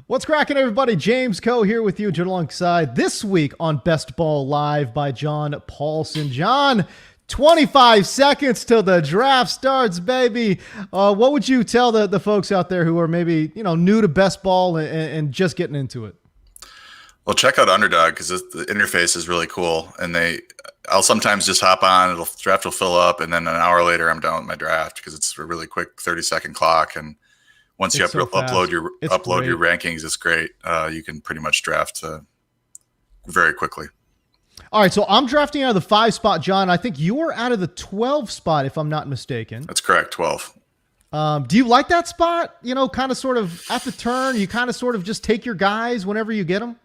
What's cracking, everybody? James Koh here with you, alongside this week on Best Ball Live by John Paulsen. John, 25 seconds till the draft starts, baby. What would you tell the folks out there who are maybe new to Best Ball and just getting into it? Well, check out Underdog because the interface is really cool, and I'll sometimes just hop on. Draft will fill up, and then an hour later, I'm done with my draft because it's a really quick 30-second clock. And once you upload your rankings, it's great. You can pretty much draft very quickly. All right, so I'm drafting out of the 5 spot, John. I think you're out of the 12 spot, if I'm not mistaken. That's correct, 12. Do you like that spot? Kind of sort of at the turn, you kind of sort of just take your guys whenever you get them?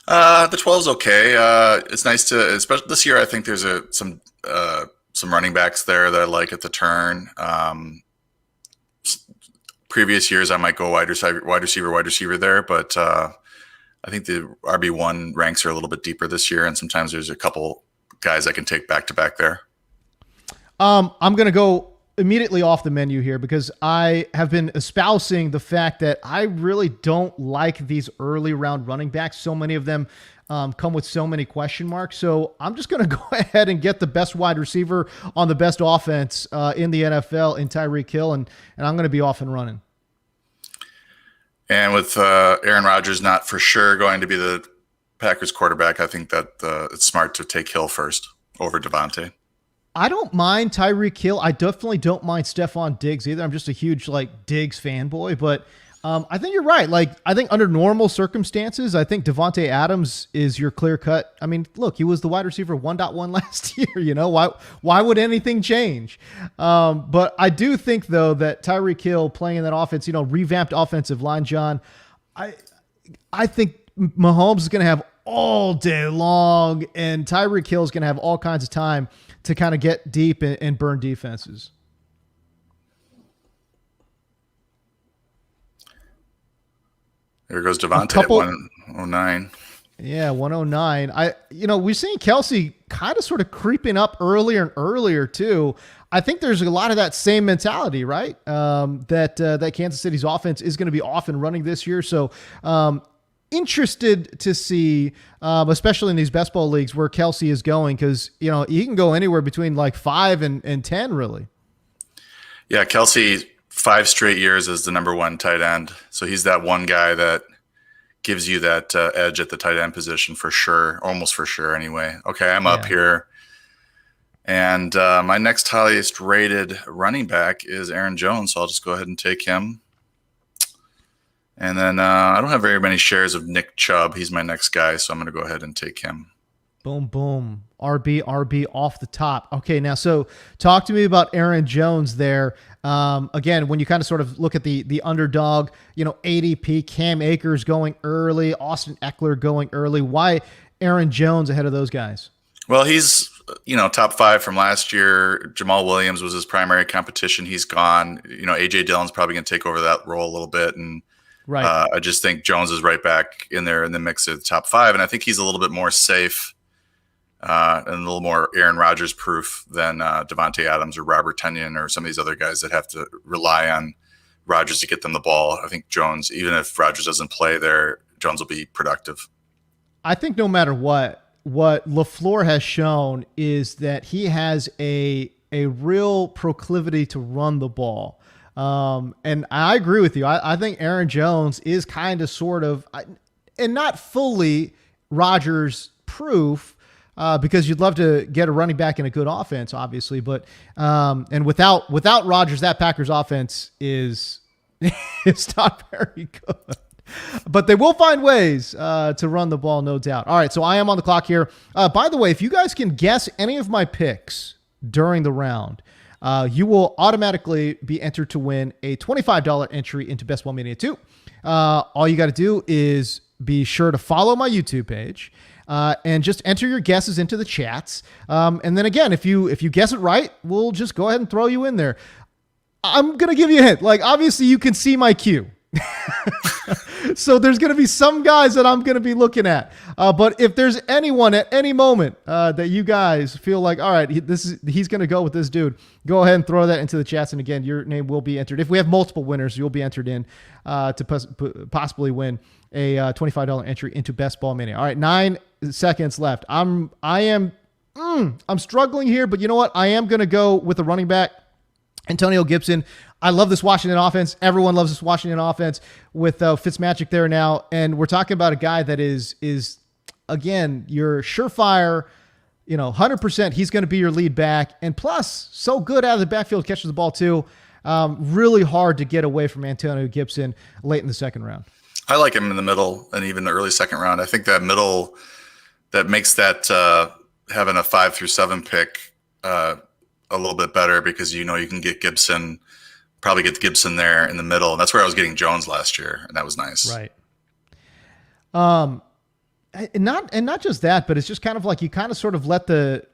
The 12 is okay. It's nice to, especially this year, I think there's some running backs there that I like at the turn. Previous years, I might go wide receiver there, but I think the RB1 ranks are a little bit deeper this year, and sometimes there's a couple guys I can take back to back there. I'm going to go immediately off the menu here because I have been espousing the fact that I really don't like these early round running backs. So many of them come with so many question marks. So I'm just going to go ahead and get the best wide receiver on the best offense in the NFL in Tyreek Hill, and I'm going to be off and running. And with Aaron Rodgers not for sure going to be the Packers quarterback, I think that it's smart to take Hill first over Devontae. I don't mind Tyreek Hill. I definitely don't mind Stephon Diggs either. I'm just a huge Diggs fanboy, but I think you're right. I think under normal circumstances, I think Devontae Adams is your clear cut. I mean, look, he was the wide receiver 1.1 last year. Why would anything change? But I do think though that Tyreek Hill playing in that offense, revamped offensive line, John, I think Mahomes is going to have all day long, and Tyreek Hill is going to have all kinds of time to kind of get deep and burn defenses. There goes Devontae at 109. Yeah, 109. We've seen Kelsey kind of sort of creeping up earlier and earlier too. I think there's a lot of that same mentality, right? That Kansas City's offense is going to be off and running this year. So interested to see, especially in these best ball leagues, where Kelsey is going, because he can go anywhere between 5 and 10 really. Yeah, Kelsey 5 straight years as the number 1 tight end, so he's that one guy that gives you that edge at the tight end position for sure, almost for sure anyway. Okay, I'm up here, and my next highest rated running back is Aaron Jones, so I'll just go ahead and take him. And then I don't have very many shares of Nick Chubb. He's my next guy, so I'm going to go ahead and take him. Boom, boom. RB off the top. Okay, now, so talk to me about Aaron Jones there. Again, when you kind of sort of look at the underdog, ADP, Cam Akers going early, Austin Eckler going early. Why Aaron Jones ahead of those guys? Well, he's, top 5 from last year. Jamal Williams was his primary competition. He's gone. A.J. Dillon's probably going to take over that role a little bit, and right. I just think Jones is right back in there in the mix of the top 5, and I think he's a little bit more safe and a little more Aaron Rodgers proof than Devontae Adams or Robert Tonyan or some of these other guys that have to rely on Rodgers to get them the ball. I think Jones, even if Rodgers doesn't play there, Jones will be productive. I think no matter what LaFleur has shown is that he has a real proclivity to run the ball. And I agree with you. I think Aaron Jones is kind of sort of, and not fully Rodgers proof, because you'd love to get a running back in a good offense, obviously. But, and without Rodgers, that Packers offense is not very good. But they will find ways to run the ball, no doubt. All right, so I am on the clock here. By the way, if you guys can guess any of my picks during the round, you will automatically be entered to win a $25 entry into Best Ball Mania 2. All you got to do is be sure to follow my YouTube page and just enter your guesses into the chats. And then again, if you guess it right, we'll just go ahead and throw you in there. I'm going to give you a hint. Obviously, you can see my queue. So there's going to be some guys that I'm going to be looking at. But if there's anyone at any moment that you guys feel like, all right, he's going to go with this dude, go ahead and throw that into the chats. And again, your name will be entered. If we have multiple winners, you'll be entered in to possibly win a $25 entry into Best Ball Mania. All right, 9 seconds left. I'm struggling here, but you know what? I am going to go with the running back, Antonio Gibson. I love this Washington offense. Everyone loves this Washington offense with Fitzmagic there now. And we're talking about a guy that is again, your surefire, 100%. He's going to be your lead back. And plus, so good out of the backfield, catches the ball too. Really hard to get away from Antonio Gibson late in the second round. I like him in the middle and even the early second round. I think that middle, that makes that having a 5 through 7 pick a little bit better, because you can get Gibson. Probably get Gibson there in the middle. And that's where I was getting Jones last year, and that was nice. Right. And not just that, but it's just kind of like you kind of sort of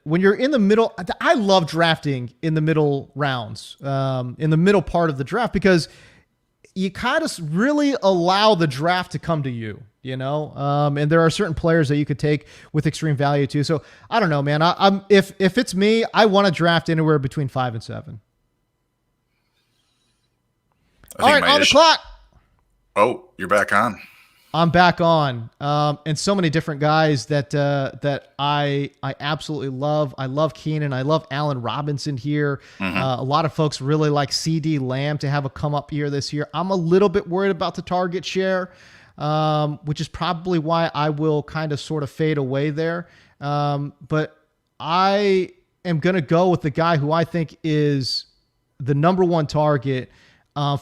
when you're in the middle. I love drafting in the middle rounds, in the middle part of the draft, because you kind of really allow the draft to come to you, and there are certain players that you could take with extreme value too. So I don't know, man. If it's me, I want to draft anywhere between 5 and 7. All right, on the clock. Oh, you're back on. I'm back on. And so many different guys that I absolutely love. I love Keenan. I love Allen Robinson here. Mm-hmm. A lot of folks really like CD Lamb to have a come up year this year. I'm a little bit worried about the target share, which is probably why I will kind of sort of fade away there. But I am going to go with the guy who I think is the number one target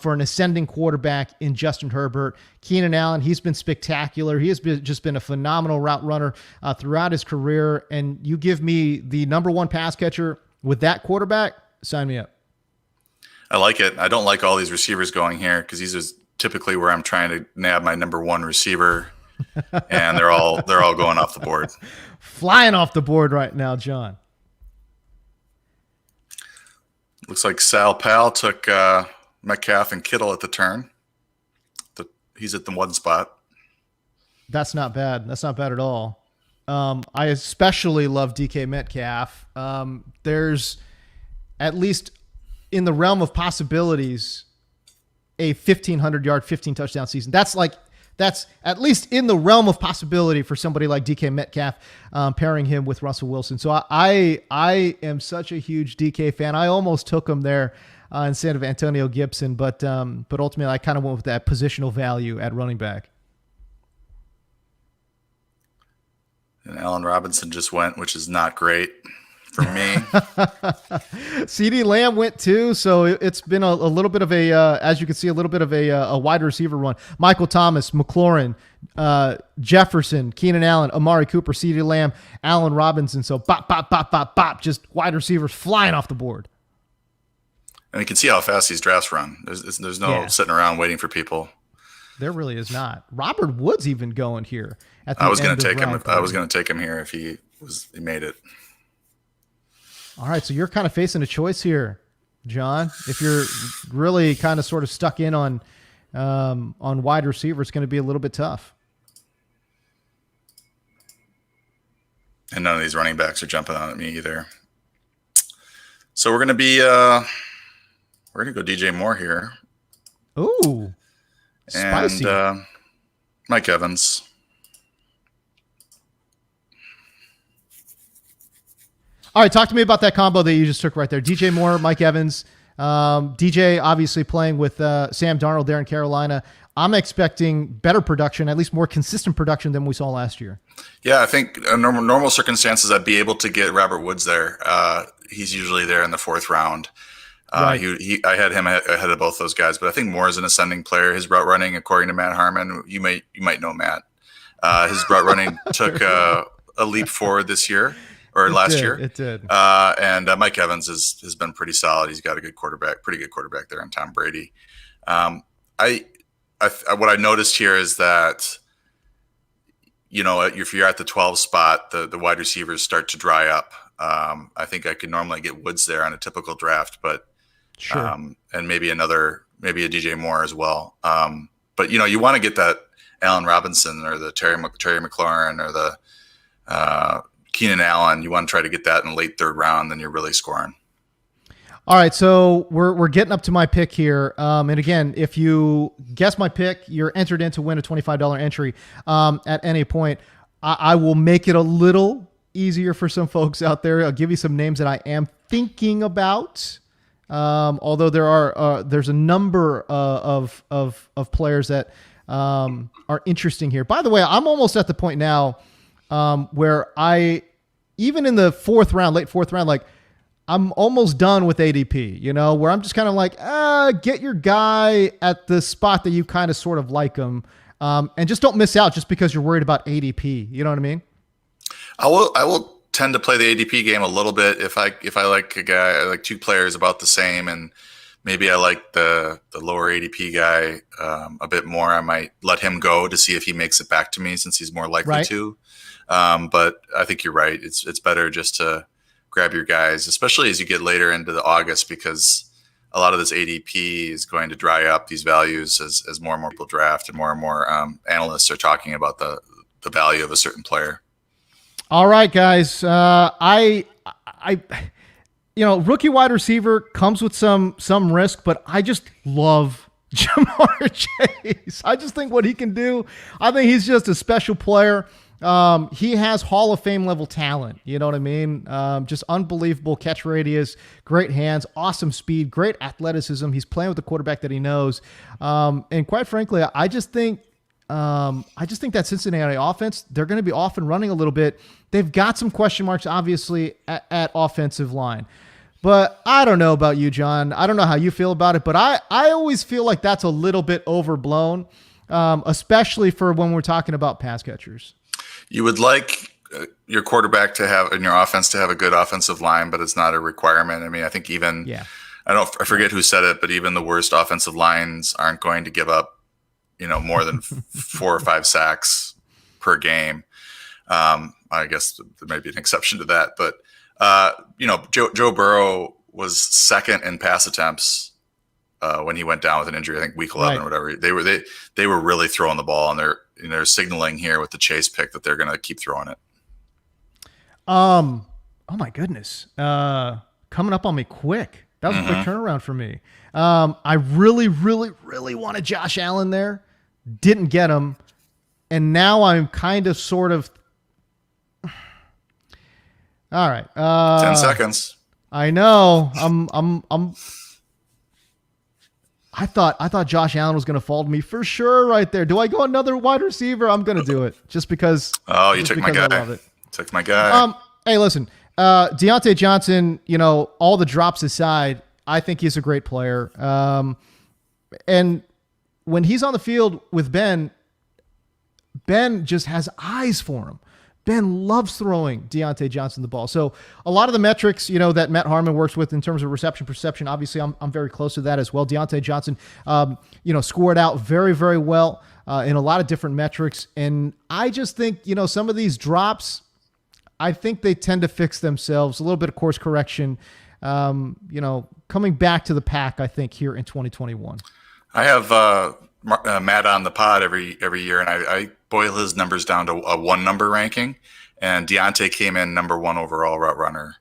for an ascending quarterback in Justin Herbert. Keenan Allen, he's been spectacular. He has just been a phenomenal route runner throughout his career. And you give me the number one pass catcher with that quarterback, sign me up. I like it. I don't like all these receivers going here, because these are typically where I'm trying to nab my number one receiver, and they're all going off the board. Flying off the board right now, John. Looks like Sal Pal took Metcalf and Kittle at the turn. He's at the one spot. That's not bad. That's not bad at all. I especially love DK Metcalf. There's, at least in the realm of possibilities, a 1,500-yard, 15-touchdown season. That's at least in the realm of possibility for somebody like DK Metcalf, pairing him with Russell Wilson. So I am such a huge DK fan. I almost took him there instead of Antonio Gibson, but ultimately I kind of went with that positional value at running back. And Allen Robinson just went, which is not great for me. CD Lamb went too, so it's been a little bit of a, as you can see, a little bit of a wide receiver run. Michael Thomas, McLaurin, Jefferson, Keenan Allen, Amari Cooper, CD Lamb, Allen Robinson. So bop, bop, bop, bop, bop, just wide receivers flying off the board. And you can see how fast these drafts run. There's no sitting around waiting for people. There really is not. Robert Woods even going here at the I was going end to of take him. round I was going to take him here if he made it. All right, so you're kind of facing a choice here, John. If you're really kind of sort of stuck in on wide receiver, it's going to be a little bit tough. And none of these running backs are jumping out at me either. So we're going to be we're going to go DJ Moore here. Ooh, spicy. And Mike Evans. All right, talk to me about that combo that you just took right there. DJ Moore, Mike Evans. DJ obviously playing with Sam Darnold there in Carolina. I'm expecting better production, at least more consistent production than we saw last year. Yeah, I think in normal circumstances, I'd be able to get Robert Woods there. He's usually there in the 4th round. Right. I had him ahead of both those guys, but I think Moore is an ascending player. His route running, according to Matt Harmon, you might know Matt. His route running took a leap forward this year or last year. It did. And Mike Evans has been pretty solid. He's got a good quarterback, pretty good quarterback there in Tom Brady. What I noticed here is that, if you're at the 12 spot, the wide receivers start to dry up. I think I could normally get Woods there on a typical draft, but sure. And maybe a DJ Moore as well. But you want to get that Allen Robinson or the Terry McLaurin or the Keenan Allen. You want to try to get that in the late third round, then you're really scoring. All right, so we're getting up to my pick here. And again, if you guess my pick, you're entered in to win a $25 entry at any point. I will make it a little easier for some folks out there. I'll give you some names that I am thinking about. Although there's a number of players that are interesting here. By the way, I'm almost at the point now where even in the late fourth round, like, I'm almost done with ADP, where I'm just kind of like, get your guy at the spot that you kind of sort of like him. And just don't miss out just because you're worried about ADP. You know what I mean? I will tend to play the ADP game a little bit. If I like a guy, I like two players about the same, and maybe I like the lower ADP guy a bit more, I might let him go to see if he makes it back to me, since he's more likely to. But I think you're right. It's better just to grab your guys, especially as you get later into the August, because a lot of this ADP is going to dry up these values as more and more people draft and more analysts are talking about the value of a certain player. All right, guys. Rookie wide receiver comes with some risk, but I just love Jamar Chase. I just think what he can do, I think he's just a special player. He has Hall of Fame level talent. You know what I mean? Just unbelievable catch radius, great hands, awesome speed, great athleticism. He's playing with the quarterback that he knows. And quite frankly, I just think that Cincinnati offense, they're going to be off and running a little bit. They've got some question marks, obviously, at offensive line. But I don't know about you, John. I don't know how you feel about it, but I always feel like that's a little bit overblown, especially for when we're talking about pass catchers. You would like your quarterback to have, in your offense, to have a good offensive line, but it's not a requirement. I mean, I think even, I forget who said it, but even the worst offensive lines aren't going to give up, more than 4 or 5 sacks per game. I guess there may be an exception to that, but Joe Burrow was second in pass attempts when he went down with an injury. I think week 11 or whatever. They were really throwing the ball, and they're signaling here with the Chase pick that they're going to keep throwing it. Oh my goodness. Coming up on me quick. That was a quick turnaround for me. I really, really, really wanted Josh Allen there. Didn't get him. And now I'm kind of sort of. All right. 10 seconds. I know. I thought Josh Allen was going to fall to me for sure right there. Do I go another wide receiver? I'm going to do it just because. Oh, you took my guy. I love it. Took my guy. Hey, listen, Deontay Johnson, all the drops aside, I think he's a great player. And when he's on the field with Ben just has eyes for him. Ben loves throwing Deontay Johnson the ball. So a lot of the metrics, that Matt Harmon works with in terms of reception perception, obviously I'm very close to that as well. Deontay Johnson, scored out very, very well in a lot of different metrics. And I just think, some of these drops, I think they tend to fix themselves. A little bit of course correction, coming back to the pack, I think, here in 2021. I have Matt on the pod every year, and I boil his numbers down to a 1-number ranking, and Deontay came in number 1 overall route runner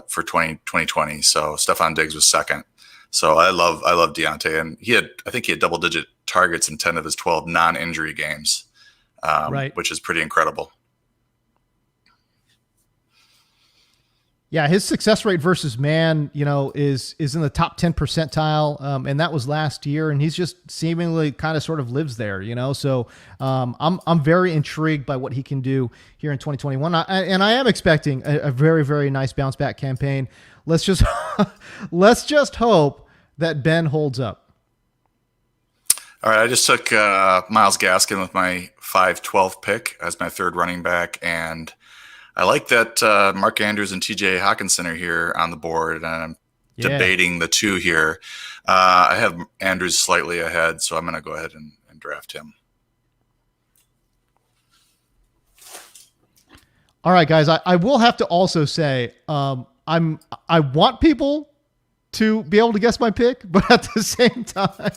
for 2020. So Stephon Diggs was second. So I love Deontay, and I think he had double-digit targets in 10 of his 12 non-injury games, which is pretty incredible. Yeah, his success rate versus man, is in the top 10 percentile, and that was last year, and he's just seemingly kind of sort of lives there, So I'm very intrigued by what he can do here in 2021, and I am expecting a very, very nice bounce back campaign. Let's just hope that Ben holds up. All right, I just took Myles Gaskin with my 5-12 pick as my third running back, and I like that Mark Andrews and TJ Hawkinson are here on the board, and I'm debating the two here. I have Andrews slightly ahead, so I'm going to go ahead and draft him. All right, guys, I will have to also say I want people to be able to guess my pick, but at the same time,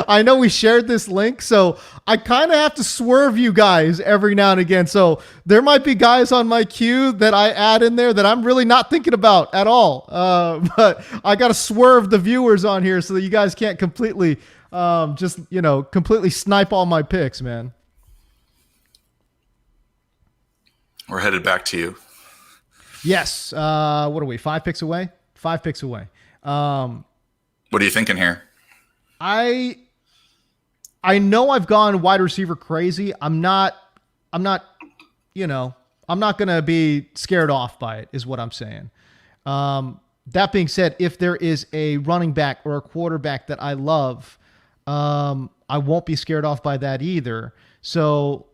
I know we shared this link, so I kind of have to swerve you guys every now and again. So there might be guys on my queue that I add in there that I'm really not thinking about at all. But I got to swerve the viewers on here so that you guys can't completely completely snipe all my picks, man. We're headed back to you. Yes. What are we? 5 picks away? 5 picks away. What are you thinking here? I know I've gone wide receiver crazy. I'm not going to be scared off by it, is what I'm saying. That being said, if there is a running back or a quarterback that I love, I won't be scared off by that either. So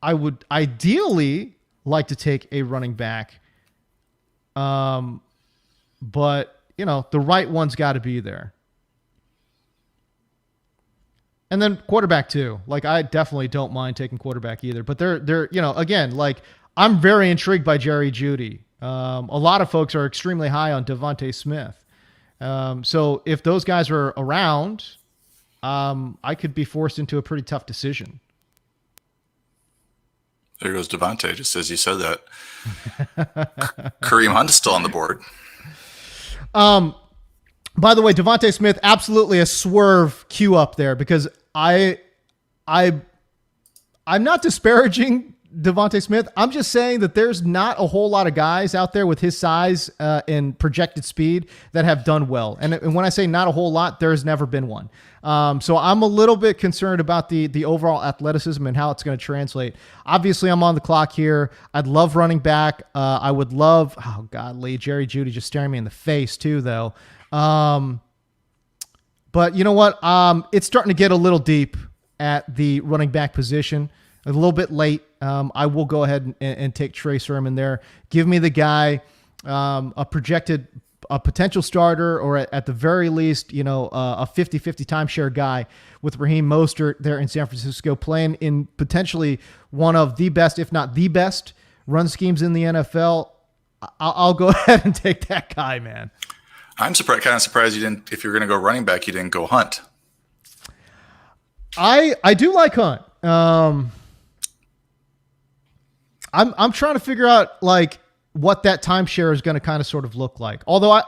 I would ideally like to take a running back. But the right one's got to be there. And then quarterback too. Like, I definitely don't mind taking quarterback either, but they're again, like, I'm very intrigued by Jerry Jeudy. A lot of folks are extremely high on Devontae Smith. So if those guys are around, I could be forced into a pretty tough decision. There goes Devontae, just as you said that. Kareem Hunt is still on the board. By the way, Devontae Smith, absolutely a swerve queue up there, because I'm not disparaging Devontae Smith. I'm just saying that there's not a whole lot of guys out there with his size and projected speed that have done well. And when I say not a whole lot, there's never been one. So I'm a little bit concerned about the overall athleticism and how it's going to translate. Obviously, I'm on the clock here. I'd love running back. I would love, oh God, Lee, Jerry Jeudy just staring me in the face too, though. But you know what? It's starting to get a little deep at the running back position. A little bit late. I will go ahead and take Trey Sermon there. Give me the guy, a potential starter, or at the very least, a 50-50 timeshare guy with Raheem Mostert there in San Francisco, playing in potentially one of the best, if not the best, run schemes in the NFL. I'll go ahead and take that guy, man. I'm kind of surprised you didn't. If you're going to go running back, you didn't go Hunt. I do like Hunt. I'm trying to figure out like what that timeshare is going to kind of sort of look like. Although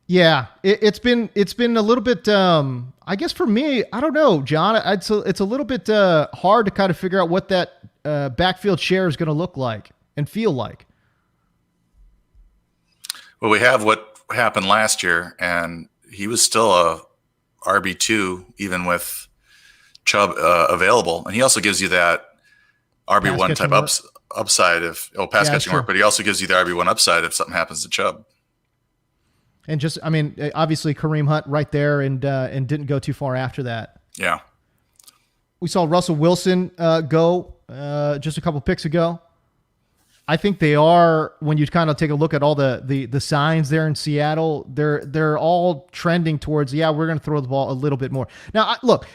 it's been a little bit. I guess for me, I don't know, John. It's a little bit hard to kind of figure out what that backfield share is going to look like and feel like. Well, we have what happened last year, and he was still a RB2 even with Chubb available, and he also gives you that RB1 type upside if pass catching work, but he also gives you the RB1 upside if something happens to Chubb. And just, I mean, obviously Kareem Hunt right there, and didn't go too far after that. Yeah, we saw Russell Wilson go just a couple picks ago. I think they are, when you kind of take a look at all the signs there in Seattle, they're all trending towards, we're going to throw the ball a little bit more. Now, look,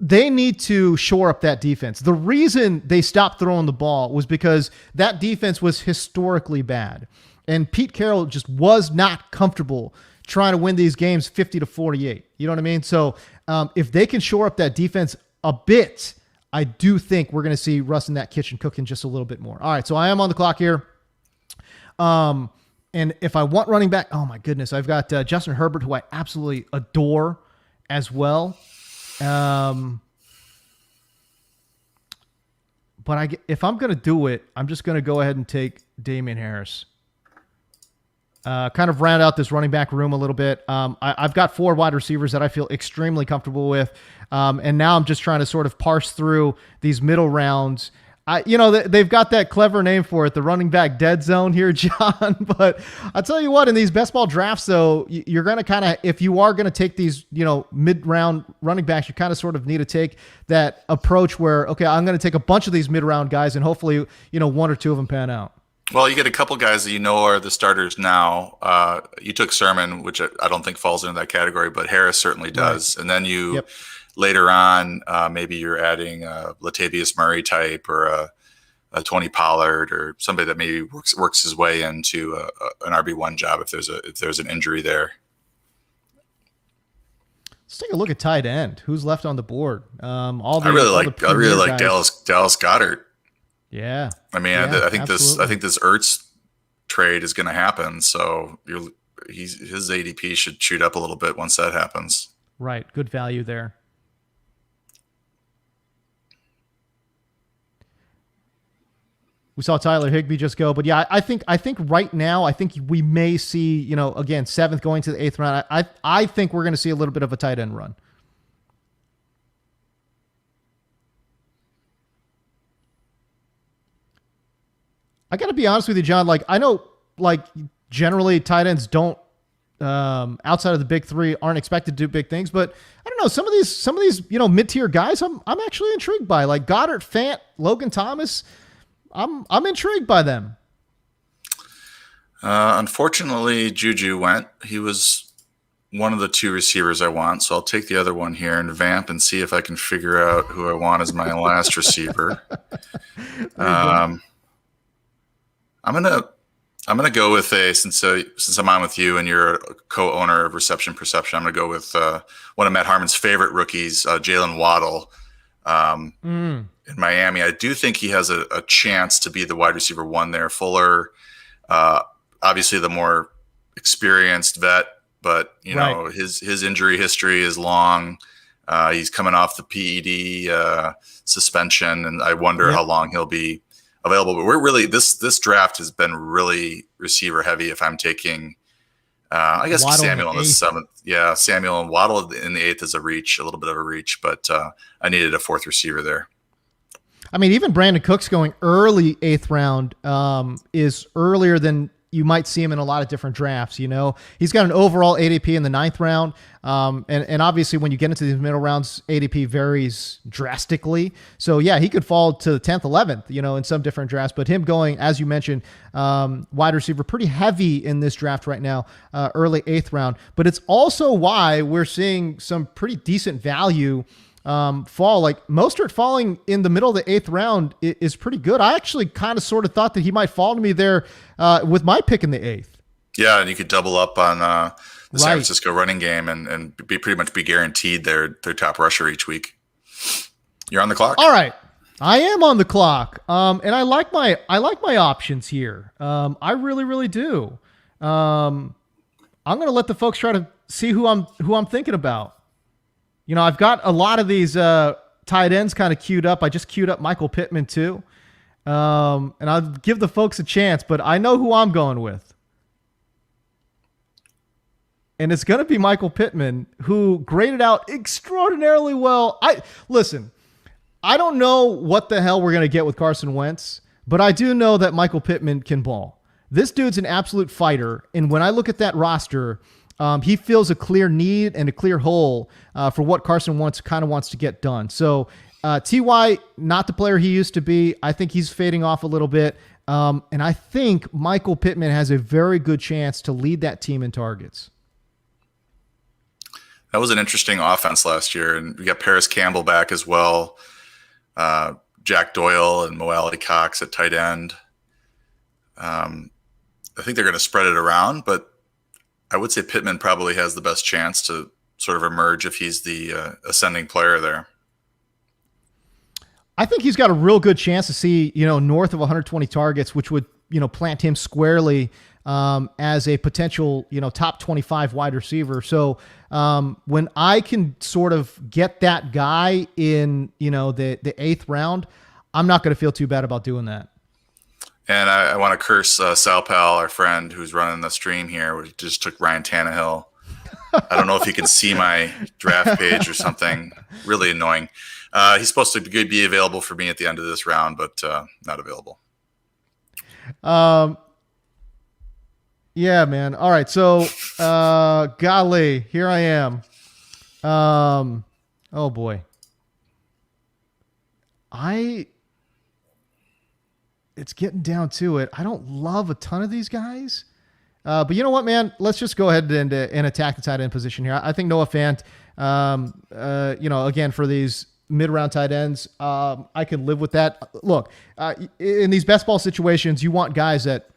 they need to shore up that defense. The reason they stopped throwing the ball was because that defense was historically bad. And Pete Carroll just was not comfortable trying to win these games 50-48. You know what I mean? So if they can shore up that defense a bit, I do think we're going to see Russ in that kitchen cooking just a little bit more. All right, so I am on the clock here. And if I want running back, oh my goodness, I've got Justin Herbert, who I absolutely adore as well. But if I'm going to do it, I'm just going to go ahead and take Damian Harris. Kind of round out this running back room a little bit. I've got 4 wide receivers that I feel extremely comfortable with. And now I'm just trying to sort of parse through these middle rounds. They've got that clever name for it, the running back dead zone here, John. But I'll tell you what, in these best ball drafts, though, you're going to kind of, if you are going to take these, mid-round running backs, you kind of sort of need to take that approach where, okay, I'm going to take a bunch of these mid-round guys and hopefully, 1 or 2 of them pan out. Well, you get a couple guys that are the starters now. You took Sermon, which I don't think falls into that category, but Harris certainly does. Right. And then later on, maybe you're adding a Latavius Murray type or a a Tony Pollard or somebody that maybe works his way into an RB1 job if there's an injury there. Let's take a look at tight end. Who's left on the board? I really like Dallas Goedert. Yeah. I mean, I think this Ertz trade is going to happen. So his ADP should shoot up a little bit once that happens. Right. Good value there. We saw Tyler Higbee just go, but yeah, I think right now, I think we may see, again, 7th going to the 8th round. I think we're going to see a little bit of a tight end run. I got to be honest with you, John. Like, I know, like, generally tight ends don't, outside of the big 3, aren't expected to do big things, but I don't know, some of these mid-tier guys, I'm actually intrigued by, like Goddard, Fant, Logan Thomas. I'm intrigued by them. Unfortunately, Juju went. He was one of the 2 receivers I want, so I'll take the other one here and vamp and see if I can figure out who I want as my last receiver. I'm gonna go with since I'm on with you and you're a co-owner of Reception Perception, I'm gonna go with one of Matt Harmon's favorite rookies, Jalen Waddle. In Miami, I do think he has a chance to be the wide receiver 1 there. Fuller, obviously the more experienced vet, but right. His injury history is long. He's coming off the PED suspension, and I wonder how long he'll be available. But we're really this draft has been really receiver heavy. If I'm taking, I guess Waddle Samuel in the 7th. Yeah, Samuel and Waddle in the 8th is a little bit of a reach, but I needed a 4th receiver there. I mean, even Brandon Cooks going early 8th round is earlier than you might see him in a lot of different drafts. He's got an overall ADP in the 9th round. And obviously when you get into these middle rounds, ADP varies drastically. So yeah, he could fall to the 10th, 11th, in some different drafts, but him going, as you mentioned, wide receiver, pretty heavy in this draft right now, early 8th round, but it's also why we're seeing some pretty decent value fall. Like Mostert falling in the middle of the 8th round is pretty good. I actually kind of sort of thought that he might fall to me there with my pick in the 8th. Yeah, and you could double up on the San Francisco running game and pretty much be guaranteed their top rusher each week. You're on the clock. All right, I am on the clock, and I like my options here. I really, really do. I'm going to let the folks try to see who I'm thinking about. I've got a lot of these tight ends kind of queued up. I just queued up Michael Pittman too. And I'll give the folks a chance, but I know who I'm going with. And it's going to be Michael Pittman, who graded out extraordinarily well. Listen, I don't know what the hell we're going to get with Carson Wentz, but I do know that Michael Pittman can ball. This dude's an absolute fighter. And when I look at that roster, he feels a clear need and a clear hole for what Carson wants to get done. So T.Y., not the player he used to be. I think he's fading off a little bit. And I think Michael Pittman has a very good chance to lead that team in targets. That was an interesting offense last year. And we got Paris Campbell back as well. Jack Doyle and Mo Alley Cox at tight end. I think they're going to spread it around, but I would say Pittman probably has the best chance to sort of emerge if he's the ascending player there. I think he's got a real good chance to see, north of 120 targets, which would, plant him squarely as a potential, top 25 wide receiver. So when I can sort of get that guy in, the 8th round, I'm not going to feel too bad about doing that. And I want to curse Sal Pal, our friend who's running the stream here. We just took Ryan Tannehill. I don't know if you can see my draft page or something. Really annoying. He's supposed to be available for me at the end of this round, but not available. Yeah, man. All right. So, golly, here I am. Oh boy. It's getting down to it. I don't love a ton of these guys. But you know what, man? Let's just go ahead and attack the tight end position here. I think Noah Fant, again, for these mid-round tight ends. I can live with that. Look, in these best ball situations, you want guys that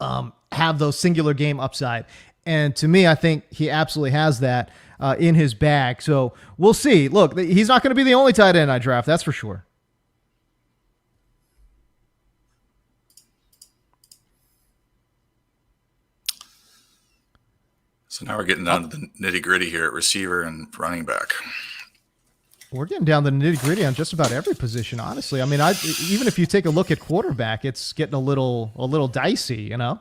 have those singular game upside. And to me, I think he absolutely has that in his bag. So we'll see. Look, he's not going to be the only tight end I draft. That's for sure. So now we're getting down to the nitty gritty here at receiver and running back. We're getting down to the nitty gritty on just about every position, honestly. I mean, even if you take a look at quarterback, it's getting a little dicey, you know?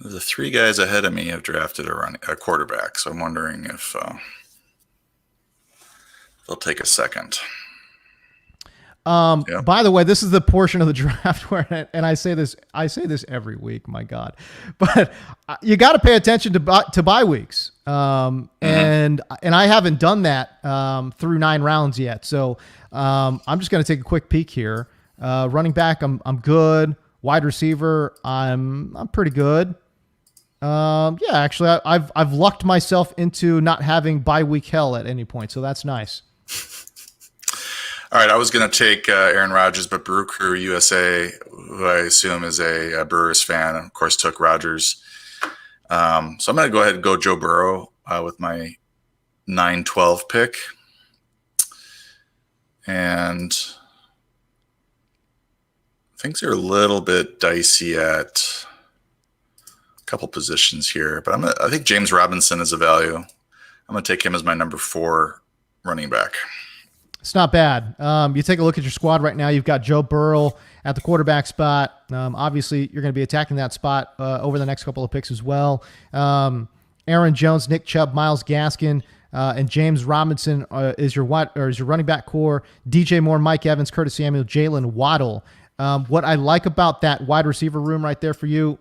The three guys ahead of me have drafted a quarterback, so I'm wondering if they'll take a second. By the way, this is the portion of the draft where, and I say this every week, my God, but you got to pay attention to bye weeks. And I haven't done that, through 9 rounds yet. So, I'm just going to take a quick peek here. Running back, I'm good. Wide receiver, I'm pretty good. Actually I've lucked myself into not having bye week hell at any point. So that's nice. All right, I was going to take Aaron Rodgers, but Brew Crew USA, who I assume is a Brewers fan, of course, took Rodgers. So I'm going to go ahead and go Joe Burrow with my 9-12 pick. And things are a little bit dicey at a couple positions here, but I think James Robinson is a value. I'm going to take him as my number 4 running back. It's not bad. You take a look at your squad right now. You've got Joe Burrow at the quarterback spot. Obviously, you're going to be attacking that spot over the next couple of picks as well. Aaron Jones, Nick Chubb, Myles Gaskin, and James Robinson is your running back core. DJ Moore, Mike Evans, Curtis Samuel, Jalen Waddle. What I like about that wide receiver room right there for you,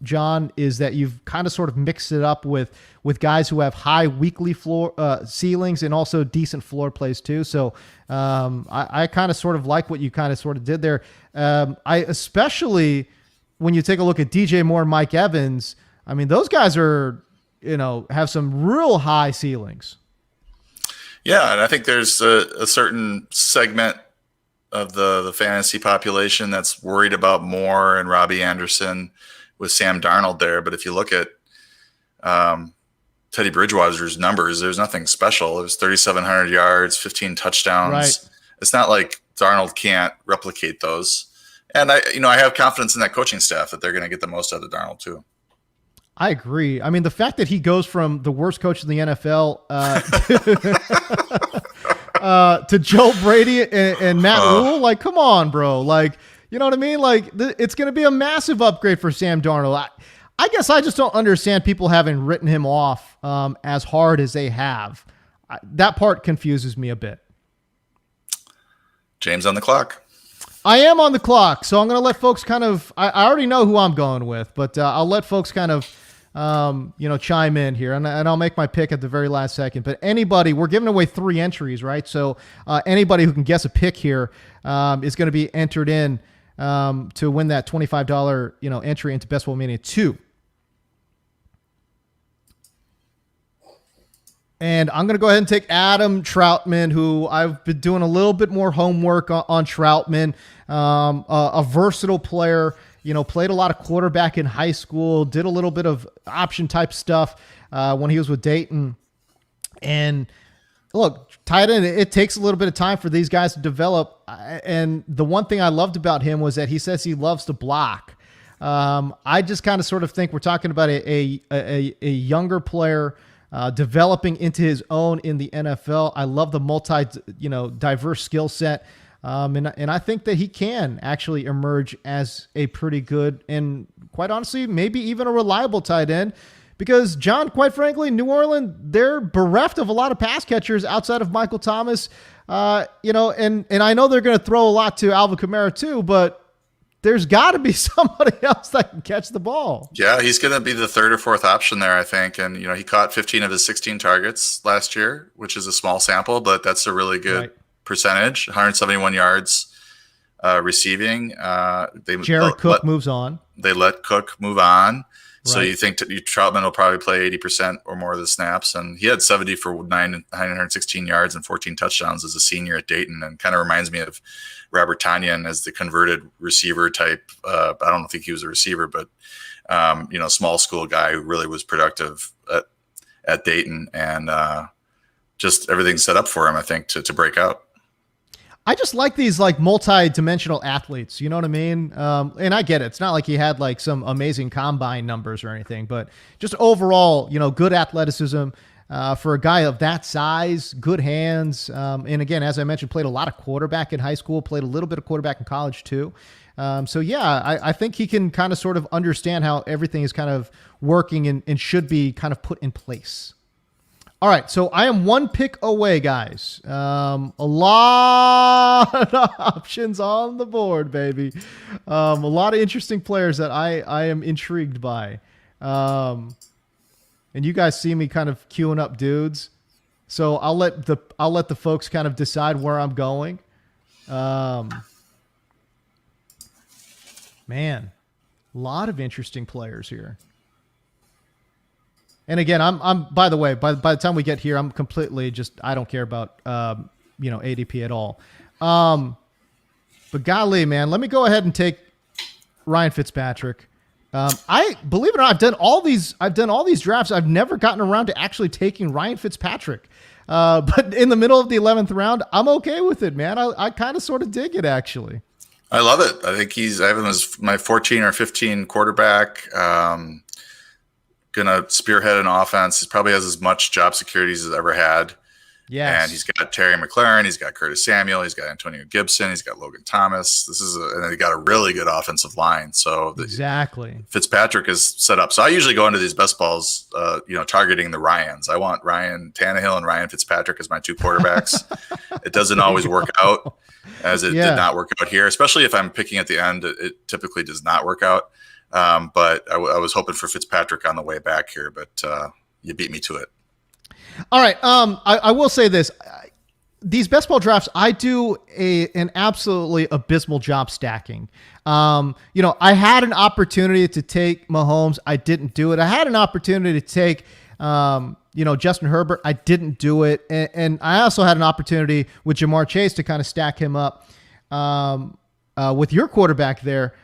John, is that you've kind of sort of mixed it up with guys who have high weekly floor ceilings and also decent floor plays too. So I kind of sort of like what you kind of sort of did there. I especially when you take a look at DJ Moore and Mike Evans, I mean, those guys are, have some real high ceilings. Yeah, and I think there's a certain segment of the fantasy population that's worried about Moore and Robbie Anderson with Sam Darnold there. But if you look at Teddy Bridgewater's numbers, there's nothing special. It was 3,700 yards, 15 touchdowns. Right. It's not like Darnold can't replicate those. And I have confidence in that coaching staff that they're going to get the most out of Darnold too. I agree. I mean, the fact that he goes from the worst coach in the NFL to Joe Brady and Matt Rule, like, come on, bro. Like, you know what I mean? Like, it's going to be a massive upgrade for Sam Darnold. I guess I just don't understand people having written him off as hard as they have. That part confuses me a bit. James on the clock. I am on the clock, so I'm going to let folks kind of – I already know who I'm going with, but I'll let folks kind of chime in here, and I'll make my pick at the very last second. But anybody, we're giving away 3 entries, right? So anybody who can guess a pick here is going to be entered in to win that $25 entry into Best Ball Mania 2. And I'm going to go ahead and take Adam Troutman, who I've been doing a little bit more homework on Troutman, a versatile player. Played a lot of quarterback in high school, did a little bit of option type stuff when he was with Dayton. And look, tight end, it takes a little bit of time for these guys to develop. And the one thing I loved about him was that he says he loves to block. I just kind of sort of think we're talking about a younger player developing into his own in the NFL. I love the diverse skill set. And I think that he can actually emerge as a pretty good and, quite honestly, maybe even a reliable tight end. Because, John, quite frankly, New Orleans, they're bereft of a lot of pass catchers outside of Michael Thomas. And I know they're going to throw a lot to Alvin Kamara too, but there's got to be somebody else that can catch the ball. Yeah, he's going to be the 3rd or 4th option there, I think. And, he caught 15 of his 16 targets last year, which is a small sample, but that's a really good percentage. 171 yards receiving. Jared Cook moves on. They let Cook move on. So Right. you think Troutman will probably play 80% or more of the snaps, and he had 70 for 916 yards and 14 touchdowns as a senior at Dayton, and kind of reminds me of Robert Tonyan as the converted receiver type. I don't think he was a receiver, but small school guy who really was productive at Dayton, and just everything's set up for him, I think, to break out. I just like these like multi-dimensional athletes. You know what I mean? And I get it. It's not like he had like some amazing combine numbers or anything, but just overall, good athleticism for a guy of that size, good hands. And again, as I mentioned, played a lot of quarterback in high school, played a little bit of quarterback in college too. So yeah, I think he can kind of sort of understand how everything is kind of working and should be kind of put in place. All right, so I am one pick away, guys. A lot of options on the board, baby. A lot of interesting players that I am intrigued by. And you guys see me kind of queuing up dudes, so I'll let the folks kind of decide where I'm going. Man, a lot of interesting players here. And again, I'm by the way, by the time we get here, I'm completely I don't care about ADP at all. But golly, man, let me go ahead and take Ryan Fitzpatrick. I believe it or not, I've done all these drafts. I've never gotten around to actually taking Ryan Fitzpatrick. But in the middle of the 11th round, I'm okay with it, man. I kind of sort of dig it, actually. I love it. I think I have him as my 14 or 15 quarterback. Gonna spearhead an offense. He probably has as much job security as he's ever had. Yes. And he's got Terry McLaurin, he's got Curtis Samuel, he's got Antonio Gibson, he's got Logan Thomas. And then he got a really good offensive line. So exactly, Fitzpatrick is set up. So I usually go into these best balls, targeting the Ryans. I want Ryan Tannehill and Ryan Fitzpatrick as my two quarterbacks. It doesn't always work out, as it did not work out here, especially if I'm picking at the end. It typically does not work out. But I was hoping for Fitzpatrick on the way back here, but you beat me to it. All right. I will say this. These best ball drafts, I do an absolutely abysmal job stacking. I had an opportunity to take Mahomes. I didn't do it. I had an opportunity to take, Justin Herbert. I didn't do it. And I also had an opportunity with Jamar Chase to kind of stack him up with your quarterback there,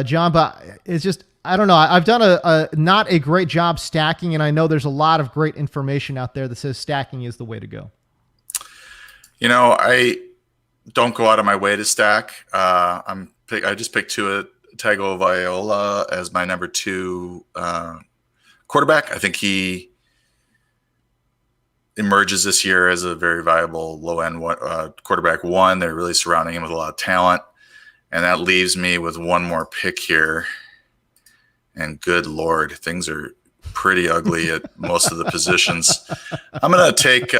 John, but it's just, I don't know. I've done a not a great job stacking, and I know there's a lot of great information out there that says stacking is the way to go. I don't go out of my way to stack. I just picked Tua Tagovailoa as my number 2 quarterback. I think he emerges this year as a very viable low-end quarterback 1. They're really surrounding him with a lot of talent. And that leaves me with one more pick here. And good Lord, things are pretty ugly at most of the positions. I'm going to take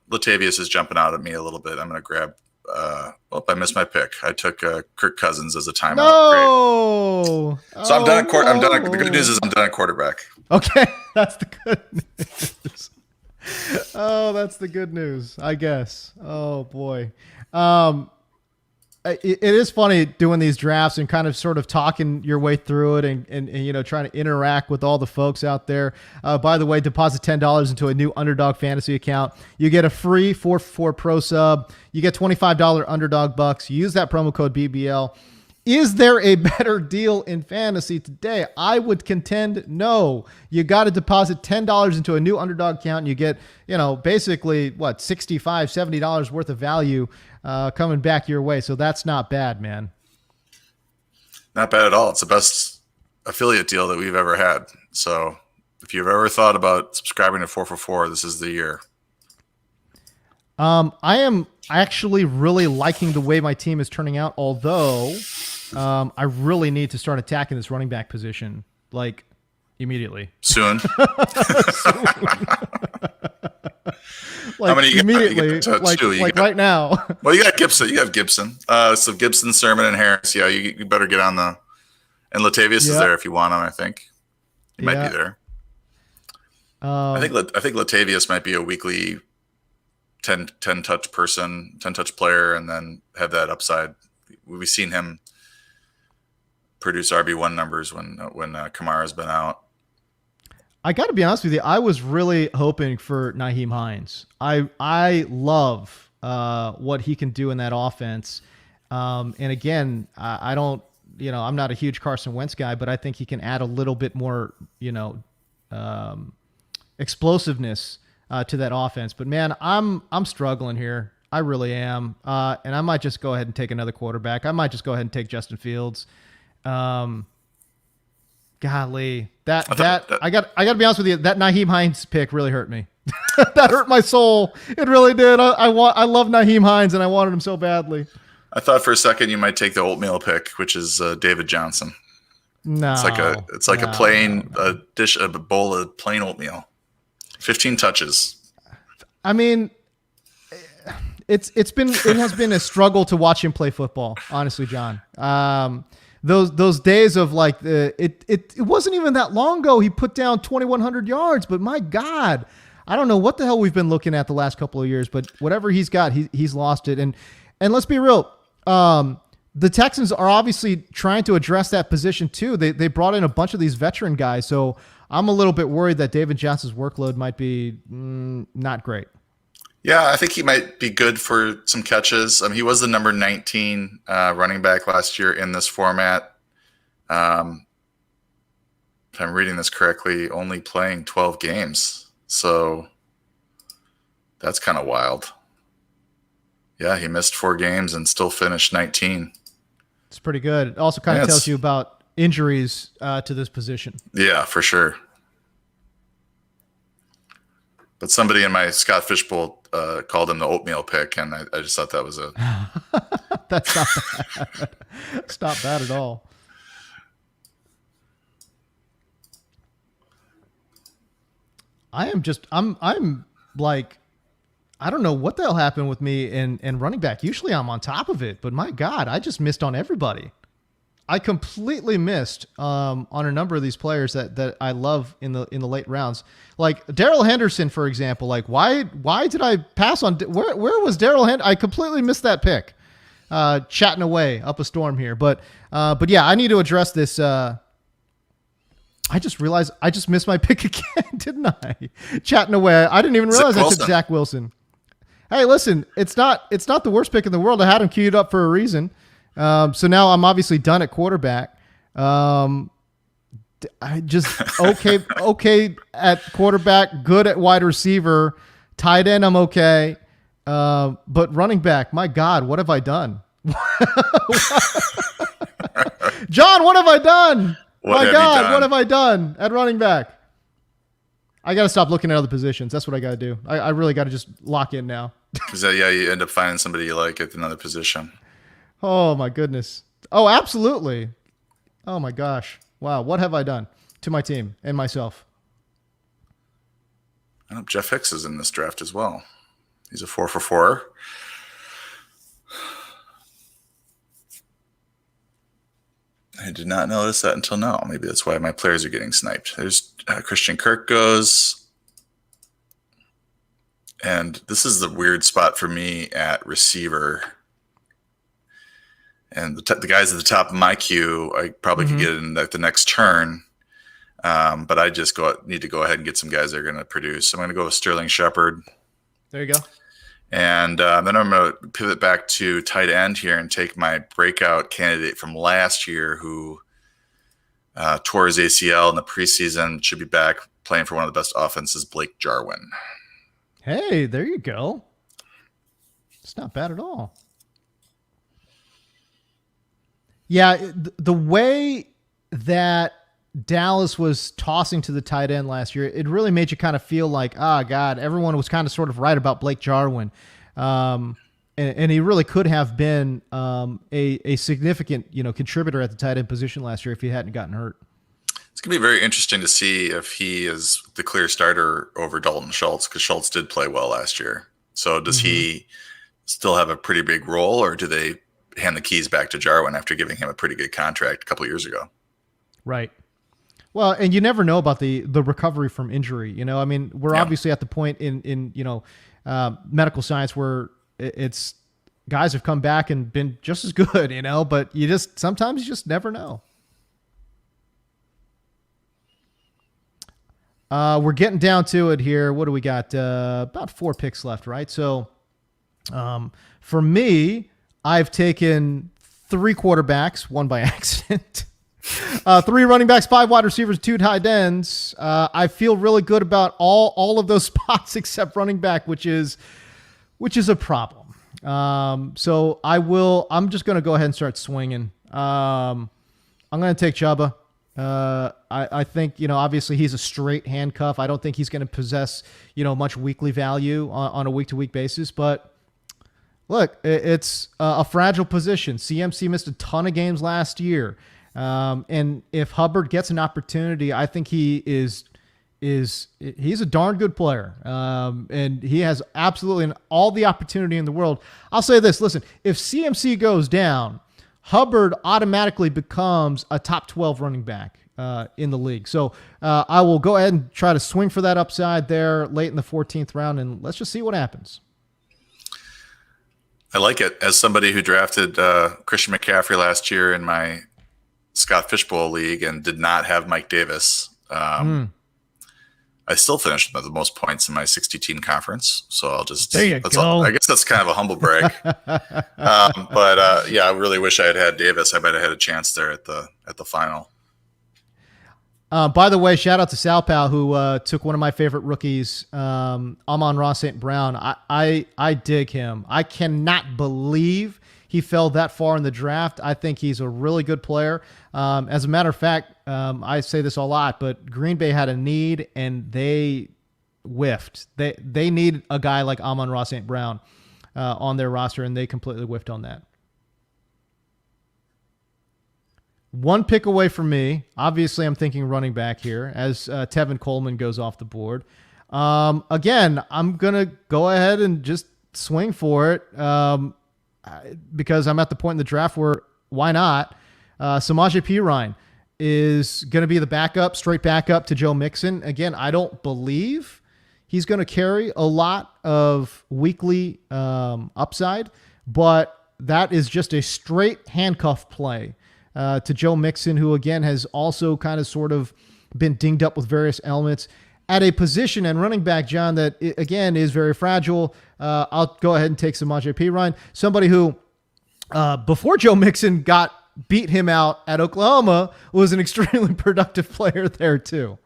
Latavius is jumping out at me a little bit. I'm going to grab I missed my pick. I took Kirk Cousins as a timeout. No. Great. So I'm done at I'm done. The good news is I'm done at quarterback. Okay, that's the good news. Oh, that's the good news, I guess. Oh boy. It is funny doing these drafts and kind of sort of talking your way through it and trying to interact with all the folks out there. By the way, deposit $10 into a new Underdog Fantasy account. You get a free 4 Pro sub. You get $25 Underdog bucks. Use that promo code BBL. Is there a better deal in fantasy today? I would contend no. You got to deposit $10 into a new Underdog account and you get, basically $65, $70 worth of value coming back your way. So that's not bad, man. Not bad at all. It's the best affiliate deal that we've ever had. So if you've ever thought about subscribing to 4for4, this is the year. I am actually really liking the way my team is turning out, although I really need to start attacking this running back position immediately. Soon. How many you immediately, got? Right now. Well, you got Gibson. You have Gibson. So Gibson, Sermon, and Harris. Yeah, you better get on the. And Latavius is there if you want him. I think he might be there. I think Latavius might be a weekly 10 touch person, 10 touch player, and then have that upside. We've seen him produce RB1 numbers when Kamara's been out. I got to be honest with you. I was really hoping for Nyheim Hines. I love what he can do in that offense. And again, I don't, I'm not a huge Carson Wentz guy, but I think he can add a little bit more, explosiveness to that offense. But man, I'm struggling here. I really am. And I might just go ahead and take another quarterback. I might just go ahead and take Justin Fields. Golly, I got to be honest with you. That Nyheim Hines pick really hurt me. That hurt my soul. It really did. I love Nyheim Hines, and I wanted him so badly. I thought for a second you might take the oatmeal pick, which is David Johnson. No, it's like a bowl of plain oatmeal. 15 touches. I mean, it has been a struggle to watch him play football, honestly, John. Those days of like it wasn't even that long ago he put down 2,100 yards, but my God, I don't know what the hell we've been looking at the last couple of years, but whatever he's got, he's lost it. And let's be real, the Texans are obviously trying to address that position too. They brought in a bunch of these veteran guys, so I'm a little bit worried that David Johnson's workload might be not great. Yeah, I think he might be good for some catches. He was the number 19 running back last year in this format. If I'm reading this correctly, only playing 12 games. So that's kind of wild. Yeah, he missed 4 games and still finished 19. It's pretty good. It also kind of tells you about injuries to this position. Yeah, for sure. But somebody in my Scott Fishbowl called him the oatmeal pick, and I just thought that was a... That's not bad. It's not bad at all. I'm like, I don't know what the hell happened with me in running back. Usually I'm on top of it, but my God, I just missed on everybody. I completely missed on a number of these players that I love in the late rounds. Like Darrell Henderson, for example. Like why did I pass on? Where was Darrell Henderson? I completely missed that pick. Chatting away up a storm here, but yeah, I need to address this. I just realized I just missed my pick again, didn't I? Chatting away. I didn't even realize I took Zach Wilson. Hey, listen, it's not the worst pick in the world. I had him queued up for a reason. So now I'm obviously done at quarterback. I just okay at quarterback, good at wide receiver, tight end. I'm okay. But running back, my God, what have I done? John, what have I done? What have I done at running back? I got to stop looking at other positions. That's what I got to do. I really got to just lock in now. Because you end up finding somebody you like at another position. Oh, my goodness. Oh, absolutely. Oh, my gosh. Wow. What have I done to my team and myself? Jeff Hicks is in this draft as well. He's a 4 for 4. I did not notice that until now. Maybe that's why my players are getting sniped. There's Christian Kirk goes. And this is the weird spot for me at receiver. And the guys at the top of my queue, I probably could get in the next turn. But I just need to go ahead and get some guys that are going to produce. So I'm going to go with Sterling Shepard. There you go. And then I'm going to pivot back to tight end here and take my breakout candidate from last year who tore his ACL in the preseason, should be back playing for one of the best offenses, Blake Jarwin. Hey, there you go. It's not bad at all. Yeah, the way that Dallas was tossing to the tight end last year, it really made you kind of feel like, God, everyone was kind of sort of right about Blake Jarwin. And he really could have been a significant, contributor at the tight end position last year if he hadn't gotten hurt. It's going to be very interesting to see if he is the clear starter over Dalton Schultz, because Schultz did play well last year. So does he still have a pretty big role, or do they hand the keys back to Jarwin after giving him a pretty good contract a couple of years ago? Right. Well, and you never know about the recovery from injury. I mean, we're obviously at the point in medical science where it's guys have come back and been just as good, but sometimes you just never know. We're getting down to it here. What do we got? About 4 picks left, right? So for me, I've taken 3 quarterbacks, one by accident. 3 running backs, 5 wide receivers, 2 tight ends. I feel really good about all of those spots except running back, which is a problem. So I'm just going to go ahead and start swinging. I'm going to take Chuba. I think, obviously he's a straight handcuff. I don't think he's going to possess, much weekly value on a week-to-week basis, but look, it's a fragile position. CMC missed a ton of games last year. And if Hubbard gets an opportunity, I think he's a darn good player. And he has absolutely all the opportunity in the world. I'll say this, listen, if CMC goes down, Hubbard automatically becomes a top 12 running back in the league. So I will go ahead and try to swing for that upside there late in the 14th round, and let's just see what happens. I like it. As somebody who drafted Christian McCaffrey last year in my Scott Fishbowl league and did not have Mike Davis, I still finished with the most points in my 60-team conference. So I'll just there you go. I guess that's kind of a humble brag. But I really wish I had Davis. I might have had a chance there at the final. By the way, shout out to Sal Pal, who took one of my favorite rookies, Amon-Ra St. Brown. I dig him. I cannot believe he fell that far in the draft. I think he's a really good player. As a matter of fact, I say this a lot, but Green Bay had a need and they whiffed. They need a guy like Amon-Ra St. Brown on their roster, and they completely whiffed on that. 1 pick away from me. Obviously, I'm thinking running back here as Tevin Coleman goes off the board. Again, I'm going to go ahead and just swing for it because I'm at the point in the draft where why not? Samaje Perine is going to be the backup, straight backup to Joe Mixon. Again, I don't believe he's going to carry a lot of weekly upside, but that is just a straight handcuff play to Joe Mixon, who again has also kind of sort of been dinged up with various elements at a position and running back, John, that again is very fragile. I'll go ahead and take Samaje Perine, somebody who before Joe Mixon beat him out at Oklahoma was an extremely productive player there too.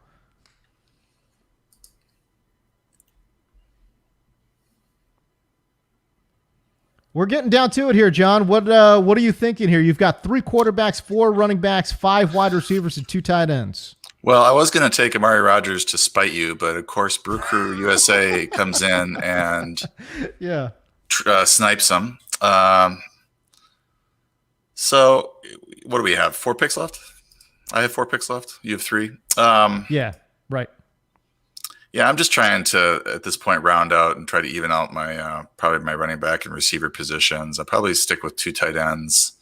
We're getting down to it here, John. What are you thinking here? You've got 3 quarterbacks, 4 running backs, 5 wide receivers, and 2 tight ends. Well, I was going to take Amari Rodgers to spite you, but of course, Brew Crew USA comes in and snipes him. So what do we have? 4 picks left? I have 4 picks left. You have 3. Yeah, right. Yeah, I'm just trying to, at this point, round out and try to even out my probably my running back and receiver positions. I'll probably stick with 2 tight ends.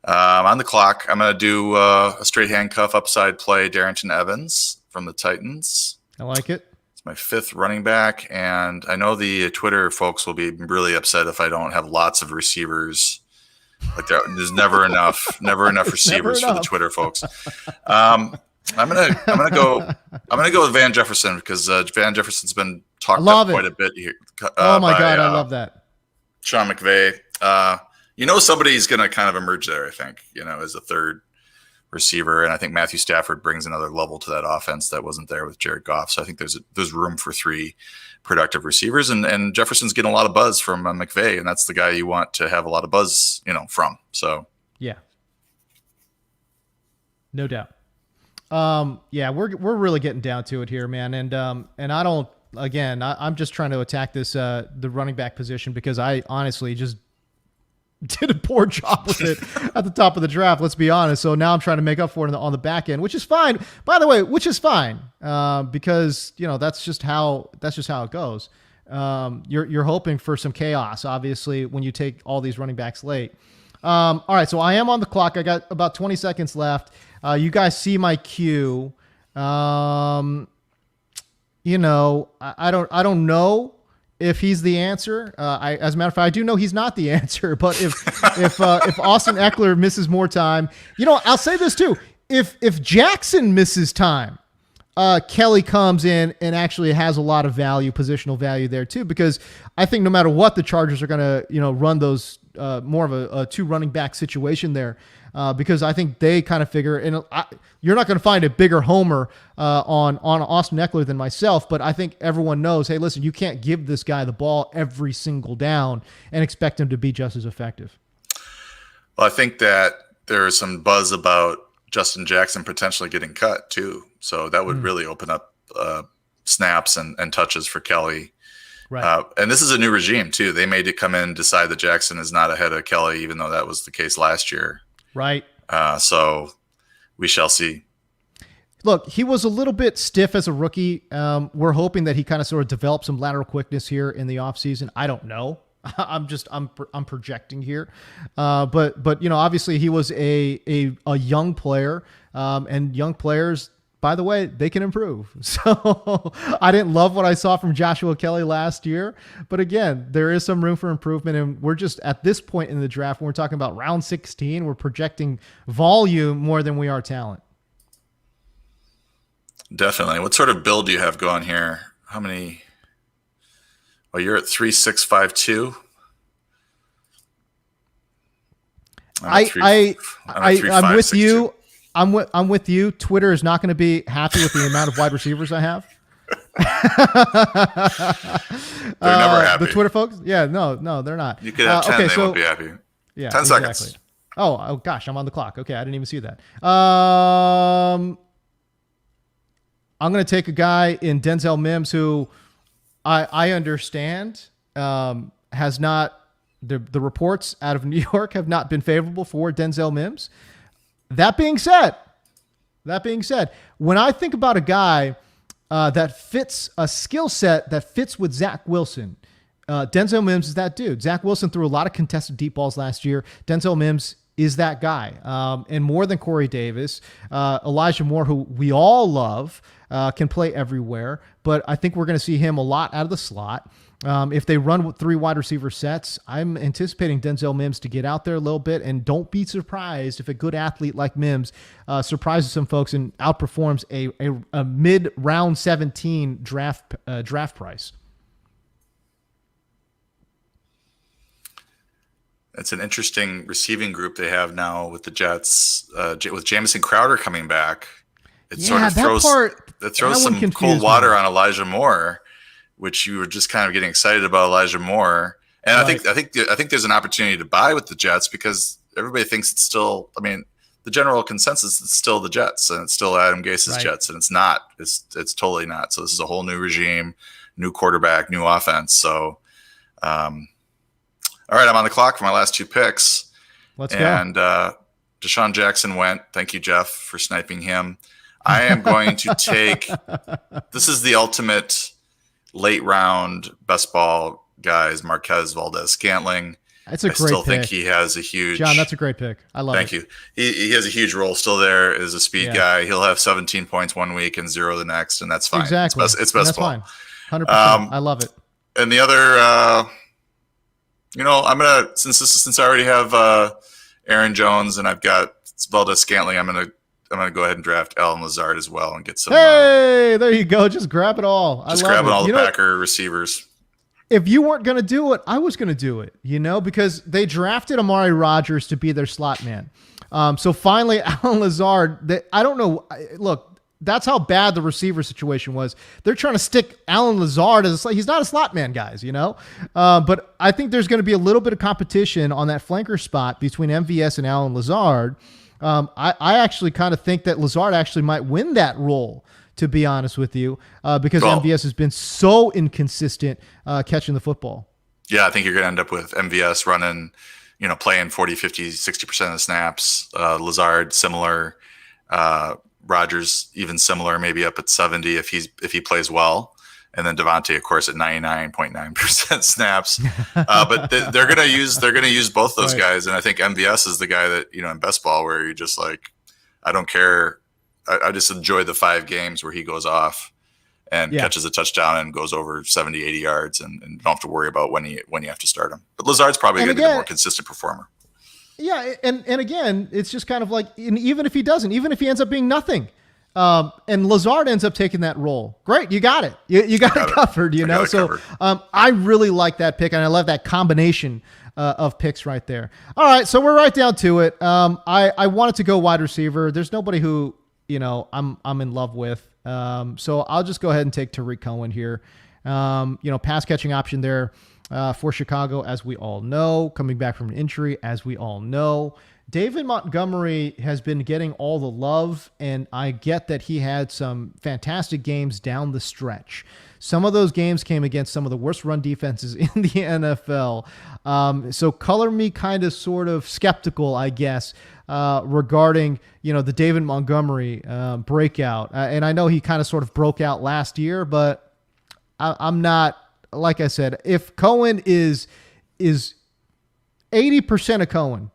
On the clock, I'm going to do a straight handcuff upside play, Darrington Evans from the Titans. I like it. It's my 5th running back, and I know the Twitter folks will be really upset if I don't have lots of receivers. Like there's never enough receivers for the Twitter folks. I'm gonna go with Van Jefferson because Van Jefferson's been talked up quite a bit here. Oh my God, I love that. Sean McVay. Somebody's gonna kind of emerge there. I think as a 3rd receiver, and I think Matthew Stafford brings another level to that offense that wasn't there with Jared Goff. So I think there's room for 3 productive receivers, and Jefferson's getting a lot of buzz from McVay, and that's the guy you want to have a lot of buzz, from. So yeah, no doubt. We're really getting down to it here, man. And I don't, again, I'm just trying to attack this, the running back position because I honestly just did a poor job with it at the top of the draft. Let's be honest. So now I'm trying to make up for it on the back end, which is fine, by the way, because that's just how it goes. You're hoping for some chaos, obviously, when you take all these running backs late. All right. So I am on the clock. I got about 20 seconds left. You guys see my cue. I don't know if he's the answer. As a matter of fact, I do know he's not the answer. But if Austin Eckler misses more time, I'll say this too. If Jackson misses time, Kelly comes in and actually has a lot of value, positional value there too, because I think no matter what, the Chargers are going to, run those more of a two running back situation there, because I think they kind of figure, and you're not going to find a bigger homer on Austin Eckler than myself, but I think everyone knows, hey, listen, you can't give this guy the ball every single down and expect him to be just as effective. Well, I think that there is some buzz about Justin Jackson potentially getting cut too. So that would really open up snaps and touches for Kelly. Right. And this is a new regime too. They made it come in and decide that Jackson is not ahead of Kelly, even though that was the case last year. Right. So we shall see. Look, he was a little bit stiff as a rookie. We're hoping that he kind of sort of develops some lateral quickness here in the offseason. I don't know. I'm projecting here. But obviously he was a young player, and young players, by the way, they can improve. So I didn't love what I saw from Joshua Kelly last year, but again, there is some room for improvement. And we're just at this point in the draft, when we're talking about round 16, we're projecting volume more than we are talent. Definitely. What sort of build do you have going here? How many? Oh, you're at 3,652. I'm with you. I'm with you. Twitter is not going to be happy with the amount of wide receivers I have. They're never happy. The Twitter folks? Yeah, no, they're not. You could have 10, okay, they won't be happy. Yeah, 10 exactly. seconds. Oh gosh, I'm on the clock. Okay, I didn't even see that. I'm going to take a guy in Denzel Mims who I understand has not, the reports out of New York have not been favorable for Denzel Mims. That being said, when I think about a guy that fits a skill set that fits with Zach Wilson, Denzel Mims is that dude. Zach Wilson threw a lot of contested deep balls last year. Denzel Mims is that guy. And more than Corey Davis, Elijah Moore, who we all love, can play everywhere. But I think we're going to see him a lot out of the slot. If they run with 3 wide receiver sets, I'm anticipating Denzel Mims to get out there a little bit, and don't be surprised if a good athlete like Mims surprises some folks and outperforms a mid-round 17 draft price. It's an interesting receiving group they have now with the Jets, with Jamison Crowder coming back. It sort of throws some cold water on Elijah Moore, which you were just kind of getting excited about Elijah Moore. And right. I think there's an opportunity to buy with the Jets because everybody thinks it's still, the general consensus is still the Jets and it's still Adam Gase's Jets, and it's not. It's totally not. So this is a whole new regime, new quarterback, new offense. So, all right, I'm on the clock for my last 2 picks. Let's go. And Deshaun Jackson went. Thank you, Jeff, for sniping him. I am going to take – this is the ultimate late round best ball guys, Marquez Valdez-Scantling. That's a great pick. I still think he has a huge – John, that's a great pick. I love it. Thank you. He has a huge role still there as a speed guy. He'll have 17 points one week and 0 the next, and that's fine. Exactly. It's best ball. That's fine. 100%. I love it. And the other I'm going to – since I already have Aaron Jones and I've got Valdez-Scantling, I'm going to go ahead and draft Allen Lazard as well and get some. Hey, there you go. Just grab it all. Just grabbing all the Packer receivers. If you weren't going to do it, I was going to do it, because they drafted Amari Rodgers to be their slot man. So finally, Allen Lazard, I don't know. Look, that's how bad the receiver situation was. They're trying to stick Allen Lazard as he's not a slot man, guys, But I think there's going to be a little bit of competition on that flanker spot between MVS and Allen Lazard. I actually kind of think that Lazard actually might win that role, to be honest with you, because MVS has been so inconsistent catching the football. Yeah, I think you're going to end up with MVS running, playing 40, 50, 60% of the snaps. Lazard, similar. Rodgers, even similar, maybe up at 70 if he plays well. And then Devontae, of course, at 99.9% snaps. But they're gonna use both those guys, and I think MVS is the guy that in best ball where you're just like, I don't care. I just enjoy the 5 games where he goes off and catches a touchdown and goes over 70, 80 yards, and don't have to worry about when you have to start him. But Lazard's probably going to be the more consistent performer. Yeah, and again, it's just kind of like, even if he doesn't, even if he ends up being nothing. And Lazard ends up taking that role. Great, you got it. You got it covered, you know? So I really like that pick, and I love that combination of picks right there. All right, so we're right down to it. I wanted to go wide receiver. There's nobody who, you know, I'm in love with. So I'll just go ahead and take Tariq Cohen here. You know, pass catching option there for Chicago, as we all know, coming back from an injury, as we all know. David Montgomery has been getting all the love, and I get that he had some fantastic games down the stretch. Some of those games came against some of the worst run defenses in the NFL. So color me kind of sort of skeptical, I guess, regarding, you know, the David Montgomery breakout. And I know he kind of sort of broke out last year, but I'm not, like I said, if Cohen is 80% of Cohen,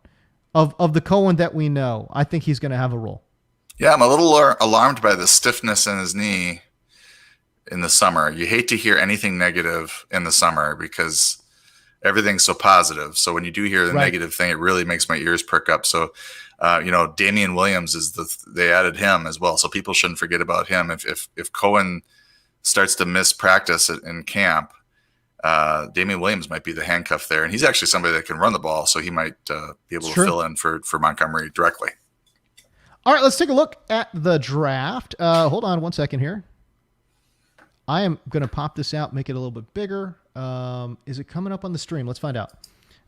of the Cohen that we know, I think he's going to have a role. Yeah, I'm a little alarmed by the stiffness in his knee in the summer. You hate to hear anything negative in the summer because everything's so positive. So when you do hear the negative thing, it really makes my ears perk up. So, you know, Damian Williams they added him as well. So people shouldn't forget about him. If Cohen starts to miss practice in camp, Damian Williams might be the handcuff there, and he's actually somebody that can run the ball, so he might be able to fill in for Montgomery directly. All right, let's take a look at the draft. Hold on one second here. I am going to pop this out, make it a little bit bigger. Is it coming up on the stream? Let's find out.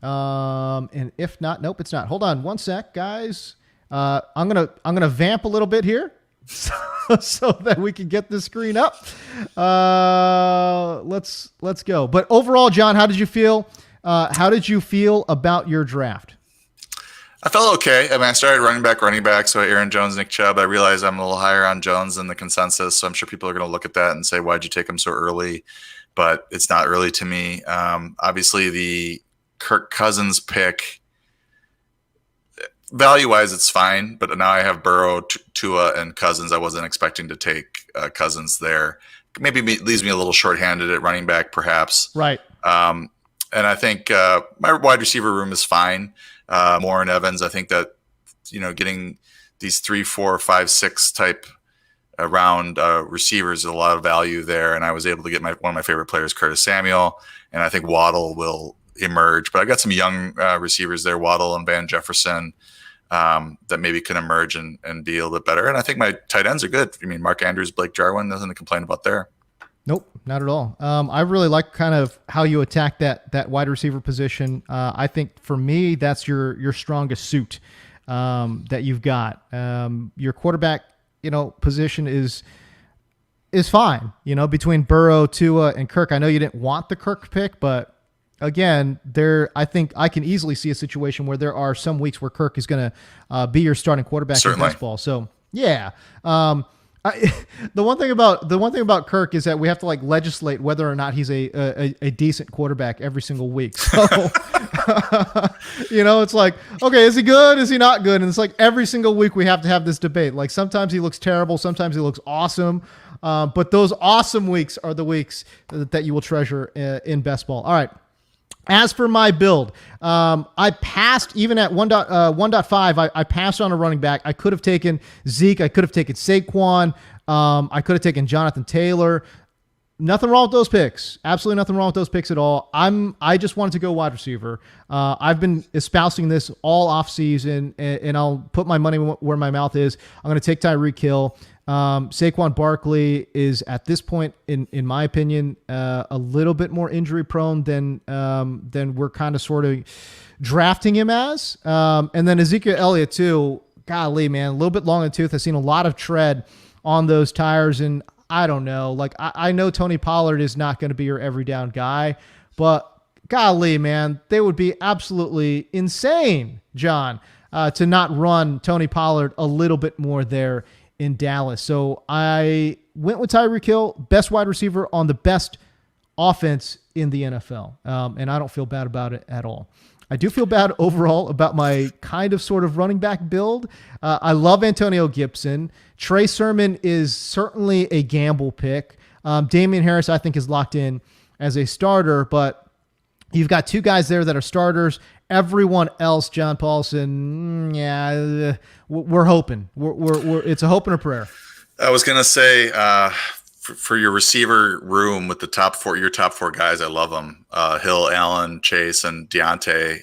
And if not, nope, it's not. Hold on one sec, guys. I'm gonna vamp a little bit here. So that we can get the screen up. Let's go. But overall, John, how did you feel? How did you feel about your draft? I felt okay. I mean, I started running back. So Aaron Jones, Nick Chubb. I realized I'm a little higher on Jones than the consensus. So I'm sure people are going to look at that and say, why'd you take him so early? But it's not early to me. Obviously, the Kirk Cousins pick, value-wise, it's fine, but now I have Burrow, Tua, and Cousins. I wasn't expecting to take Cousins there. Maybe leaves me a little shorthanded at running back, perhaps. Right. And I think my wide receiver room is fine. Moore and Evans, I think that, you know, getting these 3, 4, 5, 6 type round receivers is a lot of value there. And I was able to get one of my favorite players, Curtis Samuel, and I think Waddle will emerge. But I got some young receivers there, Waddle and Van Jefferson, that maybe can emerge and be a little bit better. And I think my tight ends are good. I mean, Mark Andrews, Blake Jarwin, nothing to complain about there. Nope, not at all. I really like kind of how you attack that wide receiver position. I think for me, that's your strongest suit that you've got. Your quarterback, you know, position is fine. You know, between Burrow, Tua, and Kirk. I know you didn't want the Kirk pick, but again, I think I can easily see a situation where there are some weeks where Kirk is going to be your starting quarterback in baseball. So yeah. The one thing about Kirk is that we have to like legislate whether or not he's a decent quarterback every single week. So, you know, it's like, okay, is he good? Is he not good? And it's like every single week we have to have this debate. Like sometimes he looks terrible. Sometimes he looks awesome. But those awesome weeks are the weeks that you will treasure in best ball. All right. As for my build, I passed even at 1.5. I passed on a running back. I could have taken Zeke. I could have taken Saquon. I could have taken Jonathan Taylor. Nothing wrong with those picks. Absolutely nothing wrong with those picks at all. I just wanted to go wide receiver. I've been espousing this all off season, and I'll put my money where my mouth is. I'm going to take Tyreek Hill. Saquon Barkley is at this point, in my opinion, a little bit more injury prone than we're kind of sort of drafting him as. And then Ezekiel Elliott too. Golly, man, a little bit long in the tooth. I've seen a lot of tread on those tires, and I don't know. Like I know Tony Pollard is not going to be your every down guy, but golly, man, they would be absolutely insane, John, to not run Tony Pollard a little bit more there in Dallas. So I went with Tyreek Hill, best wide receiver on the best offense in the NFL. And I don't feel bad about it at all. I do feel bad overall about my kind of sort of running back build. I love Antonio Gibson. Trey Sermon is certainly a gamble pick. Damian Harris, I think, is locked in as a starter, but you've got two guys there that are starters. Everyone else, John Paulsen, we're hoping. We're it's a hope and a prayer. I was gonna say for your receiver room with the your top four guys, I love them. Hill, Allen, Chase, and Deontay. Yeah.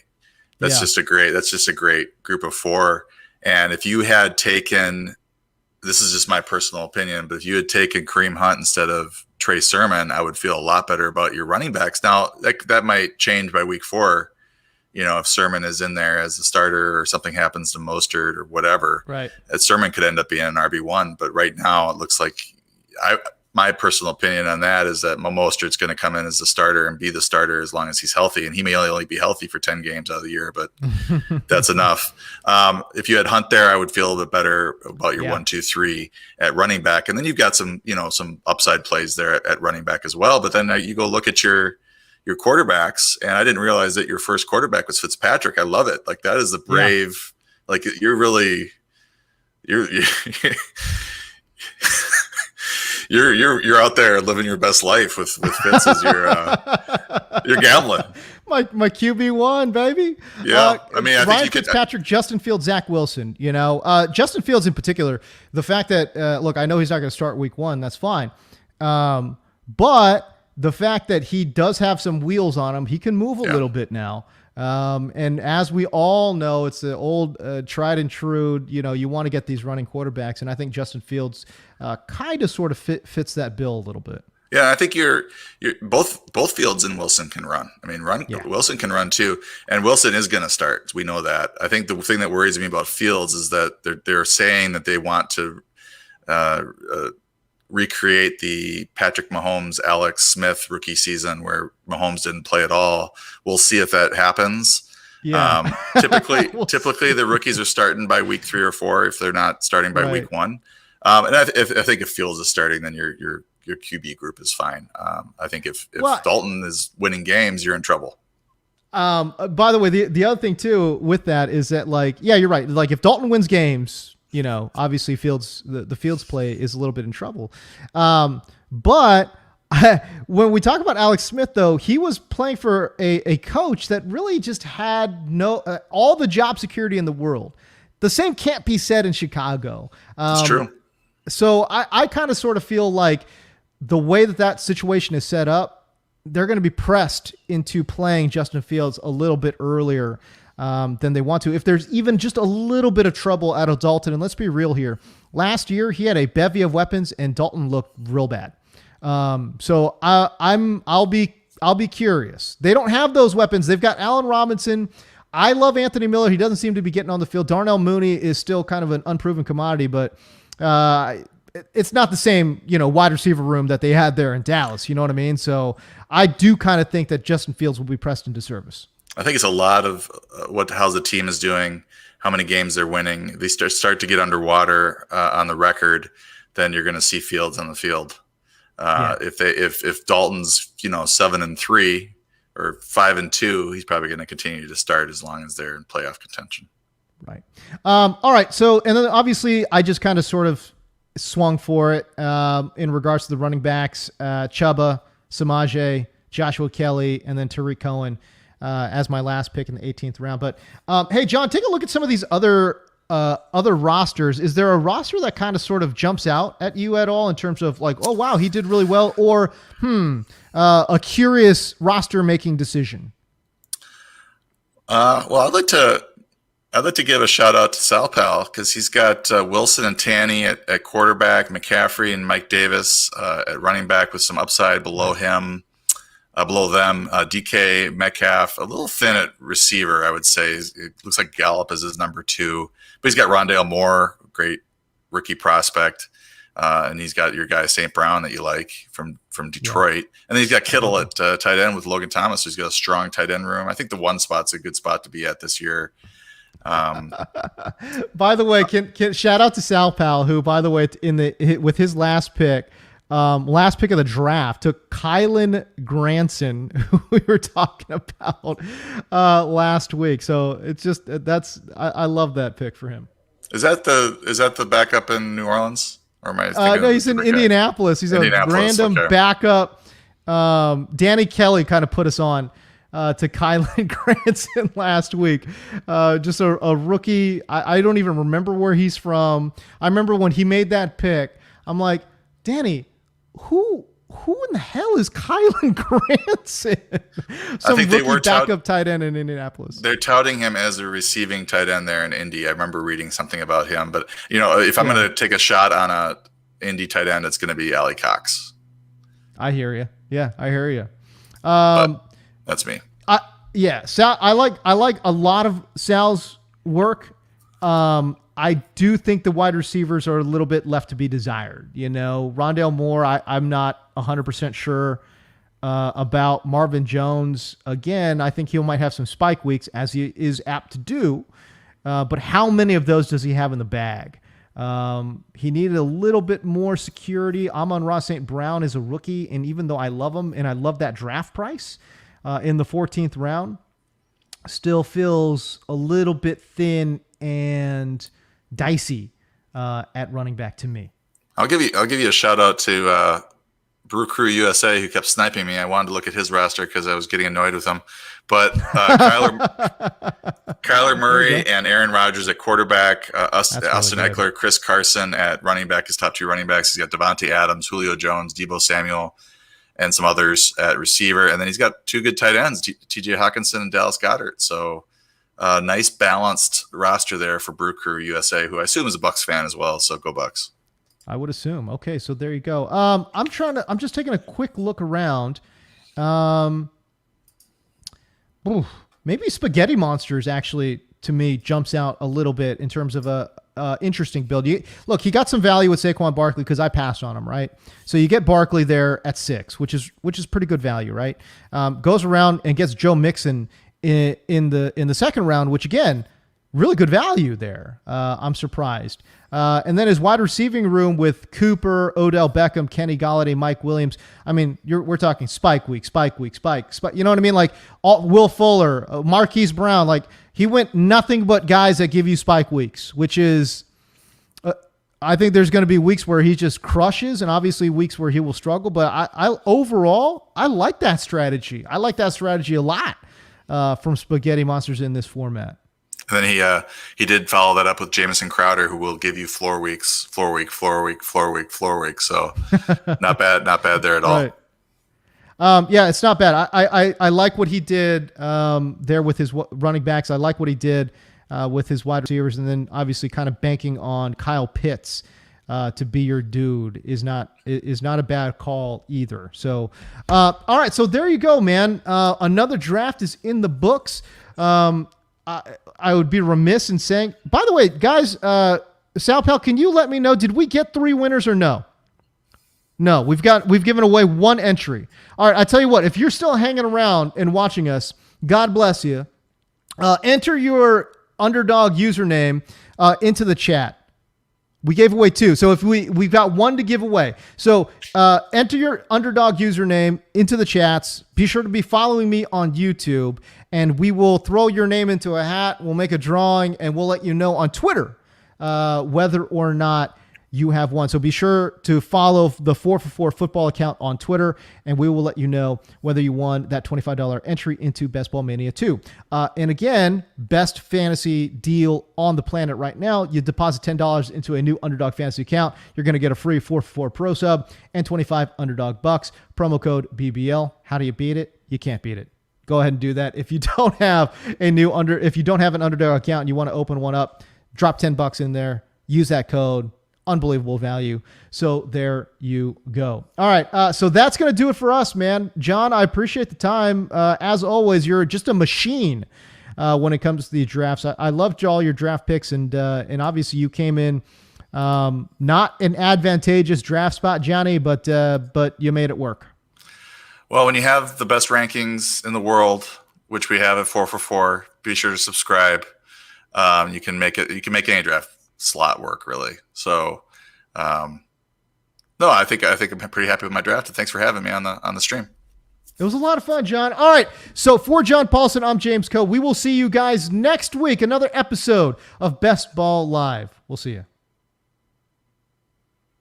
That's just a great group of four. And if you had taken, this is just my personal opinion, but if you had taken Kareem Hunt instead of Trey Sermon, I would feel a lot better about your running backs. Now that might change by week 4. If Sermon is in there as a starter or something happens to Mostert or whatever, Right. Sermon could end up being an RB1. But right now it looks like my personal opinion on that is that Mostert's going to come in as the starter and be the starter as long as he's healthy. And he may only be healthy for 10 games out of the year, but that's enough. If you had Hunt there, I would feel a bit better about your 1, 2, 3 at running back. And then you've got some upside plays there at running back as well. But then you go look at your quarterbacks, and I didn't realize that your first quarterback was Fitzpatrick. I love it. Like, that is the brave, like you're you're out there living your best life with Fitz as you're gambling. My QB1, baby. Yeah, I mean, I Ryan think you Fitzpatrick, Justin Fields, Zach Wilson. Justin Fields in particular. The fact that look, I know he's not going to start week 1. That's fine, but the fact that he does have some wheels on him, he can move a little bit now. And as we all know, it's the old tried and true, you want to get these running quarterbacks. And I think Justin Fields kind of sort of fits that bill a little bit. Yeah, I think you're both Fields and Wilson can run. I mean, Wilson can run too, and Wilson is going to start. We know that. I think the thing that worries me about Fields is that they're saying that they want to recreate the Patrick Mahomes, Alex Smith rookie season where Mahomes didn't play at all. We'll see if that happens. Yeah. Typically the rookies are starting by week 3 or 4 if they're not starting by week 1. And I think if Fields is starting, then your QB group is fine. I think if Dalton is winning games, you're in trouble. By the way, the other thing too with that is that, you're right. Like, if Dalton wins games, obviously the Fields play is a little bit in trouble. But when we talk about Alex Smith, though, he was playing for a coach that really just had all the job security in the world. The same can't be said in Chicago. It's true. So I kind of sort of feel like the way that situation is set up, they're going to be pressed into playing Justin Fields a little bit earlier than they want to. If there's even just a little bit of trouble out of Dalton, and let's be real here, last year he had a bevy of weapons and Dalton looked real bad. So I'll be curious. They don't have those weapons. They've got Allen Robinson. I love Anthony Miller. He doesn't seem to be getting on the field. Darnell Mooney is still kind of an unproven commodity, but it's not the same, wide receiver room that they had there in Dallas. You know what I mean? So I do kind of think that Justin Fields will be pressed into service. I think it's a lot of how the team is doing, how many games they're winning. They start to get underwater on the record, then you're going to see Fields on the field. If Dalton's 7-3 or 5-2, he's probably going to continue to start as long as they're in playoff contention. Right. All right. So, and then obviously I just kind of sort of swung for it in regards to the running backs, Chuba, Samaje, Joshua Kelly, and then Tariq Cohen as my last pick in the 18th round. But hey, John, take a look at some of these other rosters. Is there a roster that kind of sort of jumps out at you at all in terms of like, oh wow, he did really well, or a curious roster making decision? Well, I'd like to give a shout out to Sal Pal because he's got Wilson and Tanny at quarterback, McCaffrey and Mike Davis at running back with some upside below them. DK Metcalf, a little thin at receiver, I would say. It looks like Gallup is his number 2, but he's got Rondale Moore, great rookie prospect, and he's got your guy St. Brown that you like from Detroit, and then he's got Kittle at tight end with Logan Thomas. So he's got a strong tight end room. I think the one spot's a good spot to be at this year. By the way, can shout out to Sal Pal, who, by the way, with his last pick of the draft, took Kylan Granson, who we were talking about last week. So it's just I love that pick for him. Is that the backup in New Orleans, or am I thinking no, he's in Indianapolis. He's a random backup. Danny Kelly kind of put us on to Kylan Granson last week. Just a rookie. I don't even remember where he's from. I remember when he made that pick, I'm like, Danny, who in the hell is Kylan Granson? Some rookie backup tight end in Indianapolis. They're touting him as a receiving tight end there in Indy. I remember reading something about him. But, if I'm going to take a shot on a Indy tight end, it's going to be Allie Cox. I hear you. Yeah, I hear you. That's me. Sal, I like a lot of Sal's work. I do think the wide receivers are a little bit left to be desired. Rondale Moore, I'm not 100% sure about. Marvin Jones, again, I think he might have some spike weeks, as he is apt to do. But how many of those does he have in the bag? He needed a little bit more security. Amon-Ra St. Brown is a rookie, and even though I love him and I love that draft price in the 14th round, still feels a little bit thin and dicey at running back to me. I'll give you a shout out to Brew Crew USA, who kept sniping me. I wanted to look at his roster because I was getting annoyed with him. But Kyler Murray and Aaron Rodgers at quarterback, Austin Eckler, Chris Carson at running back, his top 2 running backs. He's got Devontae Adams, Julio Jones, Deebo Samuel, and some others at receiver. And then he's got 2 good tight ends, TJ Hawkinson and Dallas Goedert. So nice balanced roster there for Brew Crew USA, who I assume is a Bucs fan as well. So go Bucs. I would assume. Okay, so there you go. I'm just taking a quick look around. Maybe Spaghetti Monsters actually, to me, jumps out a little bit in terms of a interesting build. Look, he got some value with Saquon Barkley because I passed on him, right? So you get Barkley there at 6, which is pretty good value, right? Goes around and gets Joe Mixon in the second round, which again, really good value there. I'm surprised. And then his wide receiving room with Cooper, Odell Beckham, Kenny Golladay, Mike Williams. I mean, we're talking spike week. You know what I mean? Like Will Fuller, Marquise Brown. Like he went nothing but guys that give you spike weeks, which is, I think there's going to be weeks where he just crushes, and obviously weeks where he will struggle. But overall, I like that strategy. I like that strategy a lot from Spaghetti Monsters in this format. And then he did follow that up with Jamison Crowder, who will give you floor week. So not bad there at all. Right. It's not bad. I like what he did there with his running backs. I like what he did with his wide receivers, and then obviously kind of banking on Kyle Pitts to be your dude is not a bad call either. So, all right. So there you go, man. Another draft is in the books. I would be remiss in saying, by the way, guys, Sal Pell, can you let me know, did we get 3 winners or no? No, we've given away 1 entry. All right. I tell you what, if you're still hanging around and watching us, God bless you. Enter your Underdog username into the chat. We gave away 2. So if we've got 1 to give away. So enter your Underdog username into the chats. Be sure to be following me on YouTube, and we will throw your name into a hat. We'll make a drawing, and we'll let you know on Twitter whether or not you have won. So be sure to follow the 4for4 football account on Twitter, and we will let you know whether you won that $25 entry into Best Ball Mania 2. And again, best fantasy deal on the planet right now. You deposit $10 into a new Underdog Fantasy account. You're going to get a free 4for4 Pro sub and 25 Underdog bucks. Promo code BBL. How do you beat it? You can't beat it. Go ahead and do that. If you don't have if you don't have an Underdog account and you want to open one up, drop $10 in there. Use that code. Unbelievable value. So there you go. All right. So that's going to do it for us, man. John, I appreciate the time. As always, you're just a machine when it comes to the drafts. I loved all your draft picks, and obviously you came in not an advantageous draft spot, Johnny, but you made it work. Well, when you have the best rankings in the world, which we have at 4for4, be sure to subscribe. You can make any draft slot work, really. So no, I think I'm pretty happy with my draft, and thanks for having me on the stream. It was a lot of fun, John. All right, so for John Paulsen, I'm James Koh. We will see you guys next week, another episode of Best Ball Live. We'll see you.